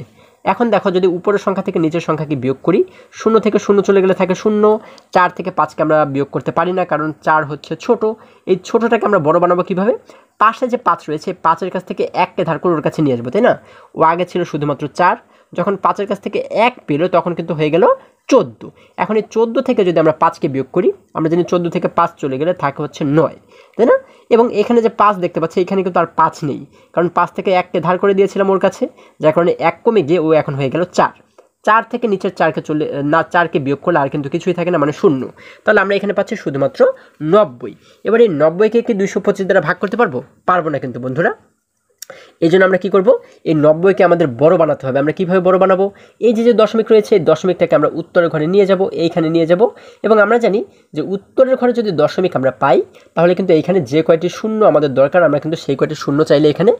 এখন দেখো যদি উপরের সংখ্যা থেকে নিচের সংখ্যাকে বিয়োগ করি, 0 থেকে 0 চলে গেলে থাকে 0, 4 থেকে 5কে আমরা বিয়োগ করতে পারি না, কারণ 4 হচ্ছে ছোট। এই ছোটোটাকে আমরা বড় বানাবো কীভাবে? পাশে যে 5 রয়েছে, 5-এর কাছ থেকে 1কে ধার করে ওর কাছে নিয়ে আসবো, তাই না? ও আগে ছিল শুধুমাত্র 4, যখন 5-এর কাছ থেকে 1 পেল তখন কিন্তু হয়ে গেল 14। এখন এই 14 থেকে যদি আমরা 5কে বিয়োগ করি, আমরা জানি 14 থেকে 5 চলে গেলে থাকে হচ্ছে 9, তাই না? এবং এখানে যে 5 দেখতে পাচ্ছি, এখানে কিন্তু আর 5 নেই, কারণ 5 থেকে 1কে ধার করে দিয়েছিলাম ওর কাছে, যার কারণে 1 কমে গিয়ে ও এখন হয়ে গেল 4। 4 থেকে নিচের 4কে না 4কে বিয়োগ করলে আর কিন্তু কিছুই থাকে না, মানে 0। তাহলে আমরা এখানে পাচ্ছি শুধুমাত্র 90। এবার এই 90কে কি 225 দ্বারা ভাগ করতে পারবো? পারবো না কিন্তু বন্ধুরা। এই জন্য আমরা কী করবো? এই 90কে আমাদের বড় বানাতে হবে। আমরা কীভাবে বড় বানাবো? এই যে দশমিক রয়েছে, এই দশমিকটাকে আমরা উত্তরের ঘরে নিয়ে যাব, এইখানে নিয়ে যাব, এবং আমরা জানি যে উত্তরের ঘরে যদি দশমিক আমরা পাই তাহলে কিন্তু এইখানে যে কয়টি শূন্য আমাদের দরকার আমরা কিন্তু সেই কয়টি শূন্য চাইলে এখানে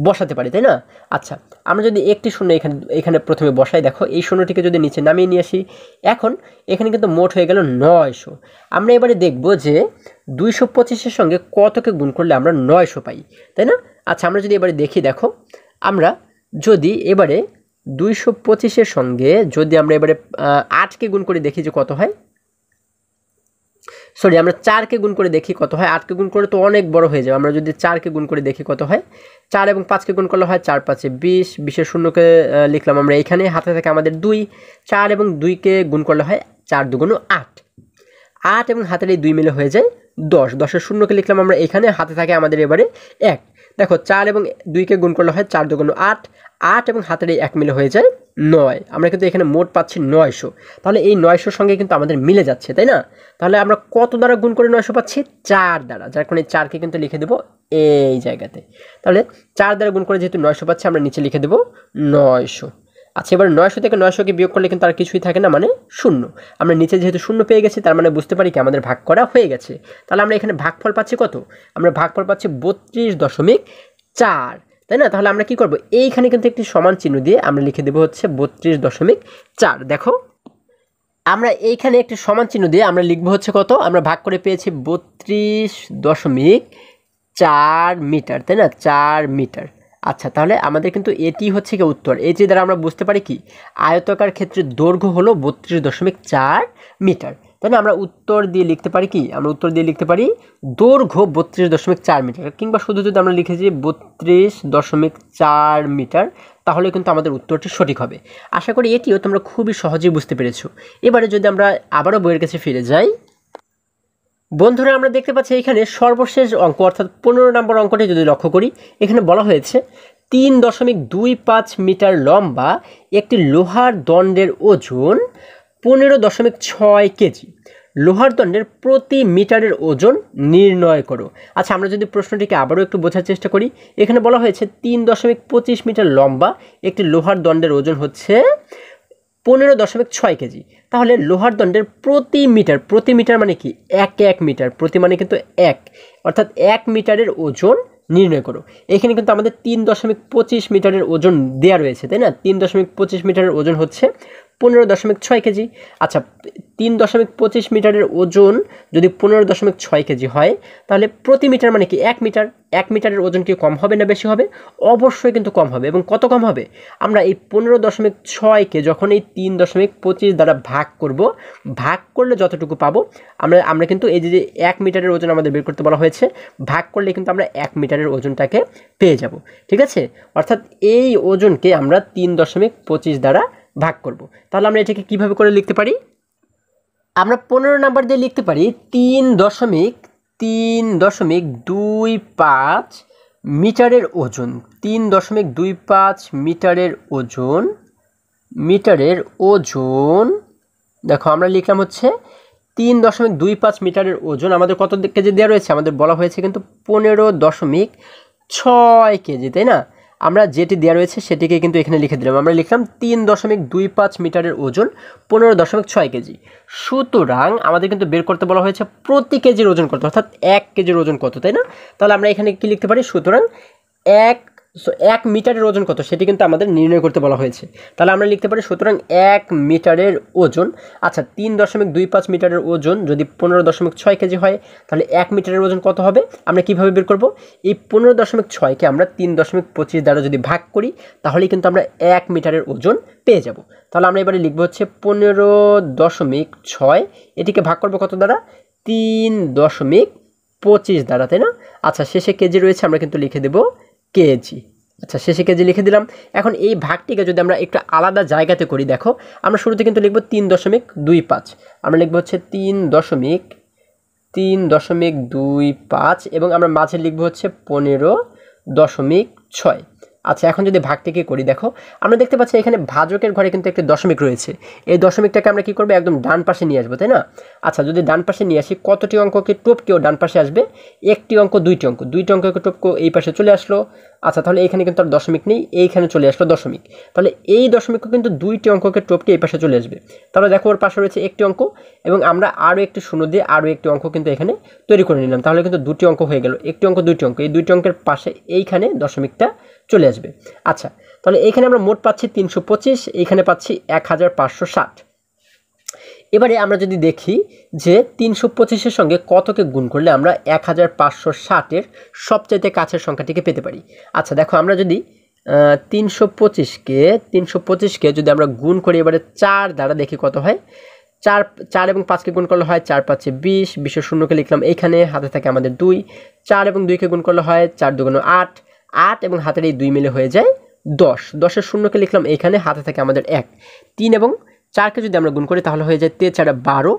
বসাতে পারি, তাই না? আচ্ছা, আমরা যদি একটি শূন্য এখানে প্রথমে বসাই, দেখো এই শূন্যটিকে যদি নিচে নামিয়ে নিয়ে আসি, এখন এখানে কিন্তু মোট হয়ে গেল 900। আমরা এবারে দেখব যে 225-এর সঙ্গে কতকে গুণ করলে আমরা 900 পাই, তাই না? আচ্ছা, আমরা যদি এবারে দেখি, দেখো আমরা যদি এবারে 225-এর সঙ্গে যদি আমরা এবারে 8কে গুণ করে দেখি যে কত হয়, সরি আমরা 4কে গুণ করে দেখি কত হয়। 8কে গুণ করে তো অনেক বড় হয়ে যাবে, আমরা যদি 4কে গুণ করে দেখি কত হয়। 4 এবং 5কে গুণ করলে হয় 4 5 20, 20-এর শূন্যকে লিখলাম আমরা এইখানে, হাতে থাকে আমাদের 2, 4 এবং 2কে গুণ করলে হয় 4 2 8, 8 এবং হাতের এই 2 মিলে হয়ে যায় 10, 10-এর শূন্যকে লিখলাম আমরা এখানে, হাতে থাকে আমাদের এবারে 1। দেখো 4 এবং 2কে গুণ করলে হয় 4 2 8, 8 এবং হাতের এই 1 মিলে হয়ে যায় 9। আমরা কিন্তু এখানে মোট পাচ্ছি 900। তাহলে এই 900-র সঙ্গে কিন্তু আমাদের মিলে যাচ্ছে, তাই না? তাহলে আমরা কত দ্বারা গুণ করে 900 পাচ্ছি? 4 দ্বারা, যার কারণে 4কে কিন্তু লিখে দেবো এই জায়গাতে। তাহলে 4 দ্বারা গুণ করে যেহেতু 900 পাচ্ছি, আমরা নিচে লিখে দেবো 900। আচ্ছা, এবার 900 থেকে 900কে বিয়োগ করলে কিন্তু আর কিছুই থাকে না, মানে 0। আমরা নিচে যেহেতু 0 পেয়ে গেছি, তার মানে বুঝতে পারি কি আমাদের ভাগ করা হয়ে গেছে। তাহলে আমরা এখানে ভাগফল পাচ্ছি কত? আমরা ভাগফল পাচ্ছি 32.4, তাই না? তাহলে আমরা কি করব? এইখানে কিন্তু একটি সমান চিহ্ন দিয়ে আমরা লিখে দেবো হচ্ছে 32.4। দেখো আমরা এইখানে একটি সমান চিহ্ন দিয়ে আমরা লিখবো হচ্ছে কত? আমরা ভাগ করে পেয়েছি 32.4 মিটার, তাই না? 4 মিটার। আচ্ছা, তাহলে আমাদের কিন্তু এটি হচ্ছে কি উত্তর। এই যে দ্বারা আমরা বুঝতে পারি কি আয়তাকার ক্ষেত্রে দৈর্ঘ্য হলো 32.4 মিটার, তাই না? আমরা উত্তর দিয়ে লিখতে পারি কি? আমরা উত্তর দিয়ে লিখতে পারি দৈর্ঘ্য 32.4 মিটার, কিংবা শুধু যদি আমরা লিখেছি 32.4 মিটার, তাহলে কিন্তু আমাদের উত্তরটি সঠিক হবে। আশা করি এটিও তোমরা খুবই সহজেই বুঝতে পেরেছো। এবারে যদি আমরা আবারও বইয়ের কাছে ফিরে যাই, বন্ধুরা আমরা দেখতে পাচ্ছি এখানে সর্বশেষ অঙ্ক অর্থাৎ 15 নম্বর অঙ্কটি যদি লক্ষ্য করি, এখানে বলা হয়েছে 3.25 মিটার লম্বা একটি লোহার দণ্ডের ওজন 15.6 কেজি। লোহার দণ্ডের প্রতি মিটারের ওজন নির্ণয় করো। আচ্ছা, আমরা যদি প্রশ্নটিকে আবারও একটু বোঝার চেষ্টা করি, এখানে বলা হয়েছে 3.25 মিটার লম্বা একটি লোহার দণ্ডের ওজন হচ্ছে 15.6 কেজি। তাহলে লোহার দণ্ডের প্রতি মিটার মানে কি? 1 মিটার, প্রতি মানে কিন্তু 1, অর্থাৎ 1 মিটারের ওজন নির্ণয় করো। এখানে কিন্তু আমাদের 3.25 মিটারের ওজন দেওয়া রয়েছে, তাই না? 3.25 মিটারের ওজন হচ্ছে 15.6 কেজি। আচ্ছা, 3.25 মিটারের ওজন যদি 15.6 কেজি হয়, তাহলে প্রতি মিটার মানে কি? 1 মিটার। 1 মিটারের ওজন কি কম হবে না বেশি হবে? অবশ্যই কিন্তু কম হবে। এবং কত কম হবে? আমরা এই 15.6কে যখন এই 3.25 দ্বারা ভাগ করব, ভাগ করলে যতটুকু পাবো আমরা কিন্তু এই যে 1 মিটারের ওজন আমাদের বের করতে বলা হয়েছে, ভাগ করলে কিন্তু আমরা 1 মিটারের ওজনটাকে পেয়ে যাব। ঠিক আছে? অর্থাৎ এই ওজনকে আমরা 3.25 দ্বারা ভাগ করব। তাহলে আমরা এটাকে কিভাবে করে লিখতে পারি? আমরা 15 নাম্বার দিয়ে লিখতে পারি 3.25 মিটারের ওজন। 3.25 মিটারের ওজন দেখো আমরা লিখলাম হচ্ছে 3.25 মিটারের ওজন। আমাদের কত কেজি দেওয়া রয়েছে? আমাদের বলা হয়েছে কিন্তু 15.6 কেজি, তাই না? আমরা যেটি দেওয়া রয়েছে সেটিকে কিন্তু এখানে লিখে দিলাম। আমরা লিখলাম 3.25 মিটারের ওজন 15.6 কেজি। সুতরাং আমাদের কিন্তু বের করতে বলা হয়েছে প্রতি কেজির ওজন কত, অর্থাৎ 1 কেজির ওজন কত, তাই না? তাহলে আমরা এখানে কি লিখতে পারি, সুতরাং 1 মিটারের ওজন কত সেটি কিন্তু আমাদের নির্ণয় করতে বলা হয়েছে। তাহলে আমরা লিখতে পারি সুতরাং 1 মিটারের ওজন, আচ্ছা 3.25 মিটারের ওজন যদি 15.6 কেজি হয় তাহলে 1 মিটারের ওজন কত হবে আমরা কিভাবে বের করব? এই 15.6কে আমরা 3.25 দ্বারা যদি ভাগ করি তাহলেই কিন্তু আমরা 1 মিটারের ওজন পেয়ে যাব। তাহলে আমরা এবারে লিখবো হচ্ছে 15.6, এটিকে ভাগ করবো কত দ্বারা? 3.25 দ্বারা, তাই না? আচ্ছা শেষে কেজি রয়েছে, আমরা কিন্তু লিখে দেব কেজি। আচ্ছা শেষে কেজি লিখে দিলাম। এখন এই ভাগটিকে যদি আমরা একটু আলাদা জায়গাতে করি, দেখো আমরা শুরুতে কিন্তু লিখব 3.25, আমরা লিখব হচ্ছে 3.25 এবং আমরা মাঝে লিখব হচ্ছে 15.6। আচ্ছা এখন যদি ভাগটিকে করি, দেখো আমরা দেখতে পাচ্ছি এখানে ভাজকের ঘরে কিন্তু একটি দশমিক রয়েছে। এই দশমিকটাকে আমরা কি করব, একদম ডান পাশে নিয়ে আসবো, তাই না? আচ্ছা যদি ডান পাশে নিয়ে আসি, কতটি অঙ্ককে টপকেও ডান পাশে আসবে? একটি অঙ্ক, দুইটি অঙ্ক, দুইটি অঙ্ককে টপকেও এই পাশে চলে আসলো। আচ্ছা তাহলে এখানে কিন্তু আর দশমিক নেই, এইখানে চলে আসলো দশমিক। তাহলে এই দশমিকও কিন্তু দুইটি অঙ্ককে টপকে এই পাশে চলে আসবে। তাহলে দেখো ওর পাশে রয়েছে একটি অঙ্ক এবং আমরা আরও একটি শূন্য দিয়ে আরও একটি অঙ্ক কিন্তু এখানে তৈরি করে নিলাম। তাহলে কিন্তু দুটি অঙ্ক হয়ে গেল, একটি অঙ্ক দুইটি অঙ্ক, এই দুইটি অঙ্কের পাশে এইখানে দশমিকটা চলে আসবে। আচ্ছা তাহলে এইখানে আমরা মোট পাচ্ছি 325, এইখানে পাচ্ছি 1560। এবারে আমরা যদি দেখি যে 325-এর সঙ্গে কতকে গুণ করলে আমরা 1560-এর সবচাইতে কাছের সংখ্যাটিকে পেতে পারি। আচ্ছা দেখো আমরা যদি 325কে যদি আমরা গুণ করি এবারে 4 দ্বারা, দেখি কত হয়। 4 এবং 5কে গুণ করলে হয় 4 5 20, 20-এর শূন্যকে লিখলাম এইখানে, হাতে থাকে আমাদের 2। 4 এবং 2কে গুণ করলে হয় 4 2 8, 8 এবং হাতের এই 2 মিলে হয়ে যায় 10, 10-এর শূন্যকে লিখলাম এইখানে, হাতে থাকে আমাদের 1। 3 এবং 4কে যদি আমরা গুণ করি তাহলে হয়ে যায় 3 4 12,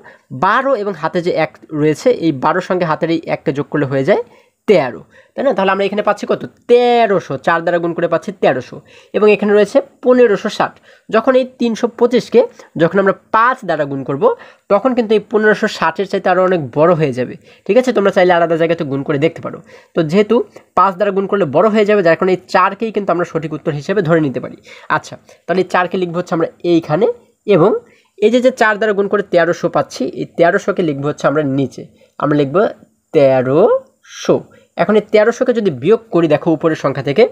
12 এবং হাতে যে 1 রয়েছে এই 12 সঙ্গে হাতের এই 1কে যোগ করলে হয়ে যায় 13, তাই না? তাহলে আমরা এখানে পাচ্ছি কত? 1300, 4 দ্বারা গুণ করে পাচ্ছি 1300 এবং এখানে রয়েছে 1560। যখন এই 325কে যখন আমরা 5 দ্বারা গুণ করব তখন কিন্তু এই 1560-এর চাইতে আরও অনেক বড় হয়ে যাবে। ঠিক আছে, তোমরা চাইলে আলাদা জায়গাতে গুণ করে দেখতে পারো। তো যেহেতু 5 দ্বারা গুণ করলে বড় হয়ে যাবে, যার কারণে এই 4কেই কিন্তু আমরা সঠিক উত্তর হিসেবে ধরে নিতে পারি। আচ্ছা তাহলে এই 4কে লিখবো হচ্ছে আমরা এইখানে এবং এই যে 4 দ্বারা গুণ করে 1300 পাচ্ছি, এই 1300কে লিখবো হচ্ছে আমরা নিচে, আমরা লিখব 1300। এখন এই 1300কে যদি বিয়োগ করি, দেখো উপরের সংখ্যা থেকে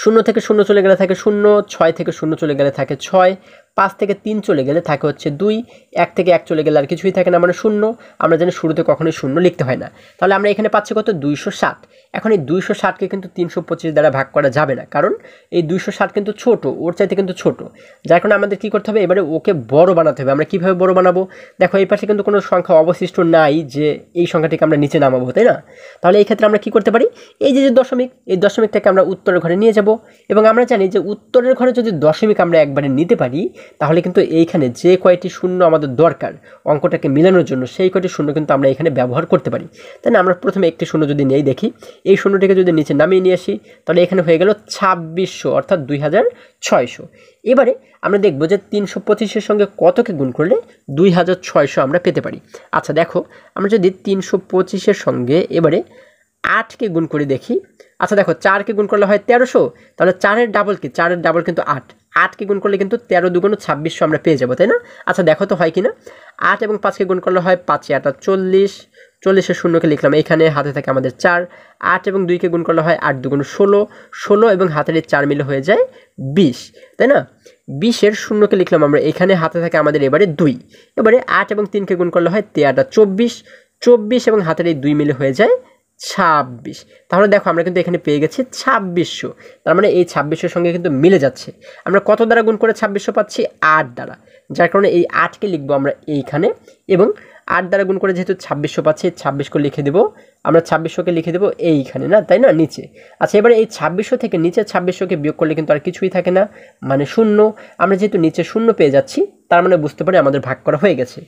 0 থেকে 0 চলে গেলে থাকে 0, 6 থেকে 0 চলে গেলে থাকে 6, 5 থেকে 3 চলে গেলে থাকে হচ্ছে 2, 1 থেকে 1 চলে গেলে আর কিছুই থাকে না, মানে 0। আমরা জানি শুরুতে কখনোই 0 লিখতে হয় না। তাহলে আমরা এখানে পাচ্ছি কত? 260। এখন এই 260কে কিন্তু 325 দ্বারা ভাগ করা যাবে না, কারণ এই 260 কিন্তু ছোট, ওর চাইতে কিন্তু ছোট, যার কারণে আমাদের কী করতে হবে, এবারে ওকে বড় বানাতে হবে। আমরা কীভাবে বড় বানাবো? দেখো এই পাশে কিন্তু কোনো সংখ্যা অবশিষ্ট নাই যে এই সংখ্যাটিকে আমরা নিচে নামাবো, তাই না? তাহলে এই ক্ষেত্রে আমরা কী করতে পারি, এই যে দশমিক, এই দশমিকটাকে আমরা উত্তরের ঘরে নিয়ে যাব এবং আমরা জানি যে উত্তরের ঘরে যদি দশমিক আমরা একবারে নিতে পারি তাহলে কিন্তু এইখানে যে কয়টি শূন্য আমাদের দরকার অঙ্কটাকে মিলানোর জন্য সেই কয়টি শূন্য কিন্তু আমরা এখানে ব্যবহার করতে পারি, তাই না? আমরা প্রথমে একটি শূন্য যদি নেই, দেখি এই শূন্যটিকে যদি নিচে নামিয়ে নিয়ে আসি তাহলে এখানে হয়ে গেল 2600, অর্থাৎ 2600। এবারে আমরা দেখব যে 325-এর সঙ্গে কতকে গুণ করলে 2600 আমরা পেতে পারি। আচ্ছা দেখো আমরা যদি 325-এর সঙ্গে এবারে 8কে গুণ করে দেখি। আচ্ছা দেখো 4কে গুণ করলে হয় 1300, তাহলে 4-এর ডাবল কি? 4-এর ডাবল কিন্তু 8, 8কে গুণ করলে কিন্তু 13 2 2600 আমরা পেয়ে যাবো, তাই না? আচ্ছা দেখো তো হয় কি না। 8 এবং 5কে গুণ করলে হয় 5 8 40, 40-এর শূন্যকে লিখলাম এইখানে, হাতে থাকে আমাদের 4। 8 এবং 2কে গুণ করলে হয় 8 2 16, 16 এবং হাতের এই 4 মিলে হয়ে যায় 20, তাই না? 20-এর শূন্যকে লিখলাম আমরা এখানে, হাতে থাকে আমাদের এবারে 2। এবারে 8 এবং 3কে গুণ করলে হয় 3 8 24, 24 এবং হাতের এই 2 মিলে হয়ে যায় 26। তাহলে দেখো আমরা কিন্তু এখানে পেয়ে গেছি 2600, তার মানে এই 2600-এর সঙ্গে কিন্তু মিলে যাচ্ছে। আমরা কত দ্বারা গুণ করে 2600 পাচ্ছি? 8 দ্বারা, যার কারণে এই 8কে লিখবো আমরা এইখানে এবং 8 দ্বারা গুণ করে যেহেতু 2600 পাচ্ছি, 26কে লিখে দেবো আমরা, 2600-কে লিখে দেবো এইখানে, না তাই না, নিচে। আচ্ছা এবারে এই 2600 থেকে নিচে 2600-কে বিয়োগ করলে কিন্তু আর কিছুই থাকে না, মানে 0। আমরা যেহেতু নিচে 0 পেয়ে যাচ্ছি তার মানে বুঝতে পারি আমাদের ভাগ করা হয়ে গেছে।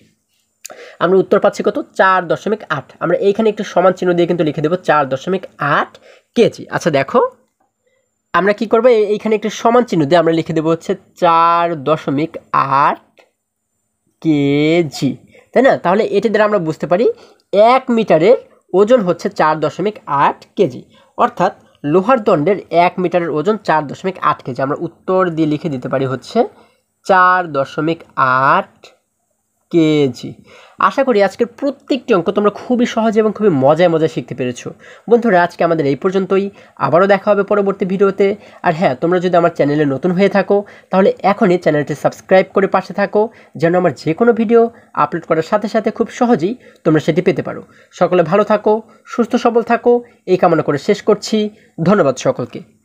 আমরা উত্তর পাচ্ছি কত? 4.8। আমরা এইখানে একটু সমান চিহ্ন দিয়ে কিন্তু লিখে দেবো 4.8 কেজি। আচ্ছা দেখো আমরা কি করবো, এইখানে একটু সমান চিহ্ন দিয়ে আমরা লিখে দেবো হচ্ছে 4.8 কেজি, তাই না? তাহলে এটি দ্বারা আমরা বুঝতে পারি 1 মিটারের ওজন হচ্ছে 4.8 কেজি, অর্থাৎ লোহার দণ্ডের 1 মিটারের ওজন 4.8 কেজি। আমরা উত্তর দিয়ে লিখে দিতে পারি হচ্ছে 4.8 কেজি। আশা করি আজকের প্রত্যেকটি অঙ্ক তোমরা খুবই সহজে এবং খুবই মজায় মজায় শিখতে পেরেছো। বন্ধুরা, আজকে আমাদের এই পর্যন্তই। আবারও দেখা হবে পরবর্তী ভিডিওতে। আর হ্যাঁ, তোমরা যদি আমার চ্যানেলে নতুন হয়ে থাকো তাহলে এখনই চ্যানেলটি সাবস্ক্রাইব করে পাশে থাকো, যেন আমার যে কোনো ভিডিও আপলোড করার সাথে সাথে খুব সহজেই তোমরা সেটি পেতে পারো। সকলে ভালো থাকো, সুস্থ সবল থাকো, এই কামনা করে শেষ করছি। ধন্যবাদ সকলকে।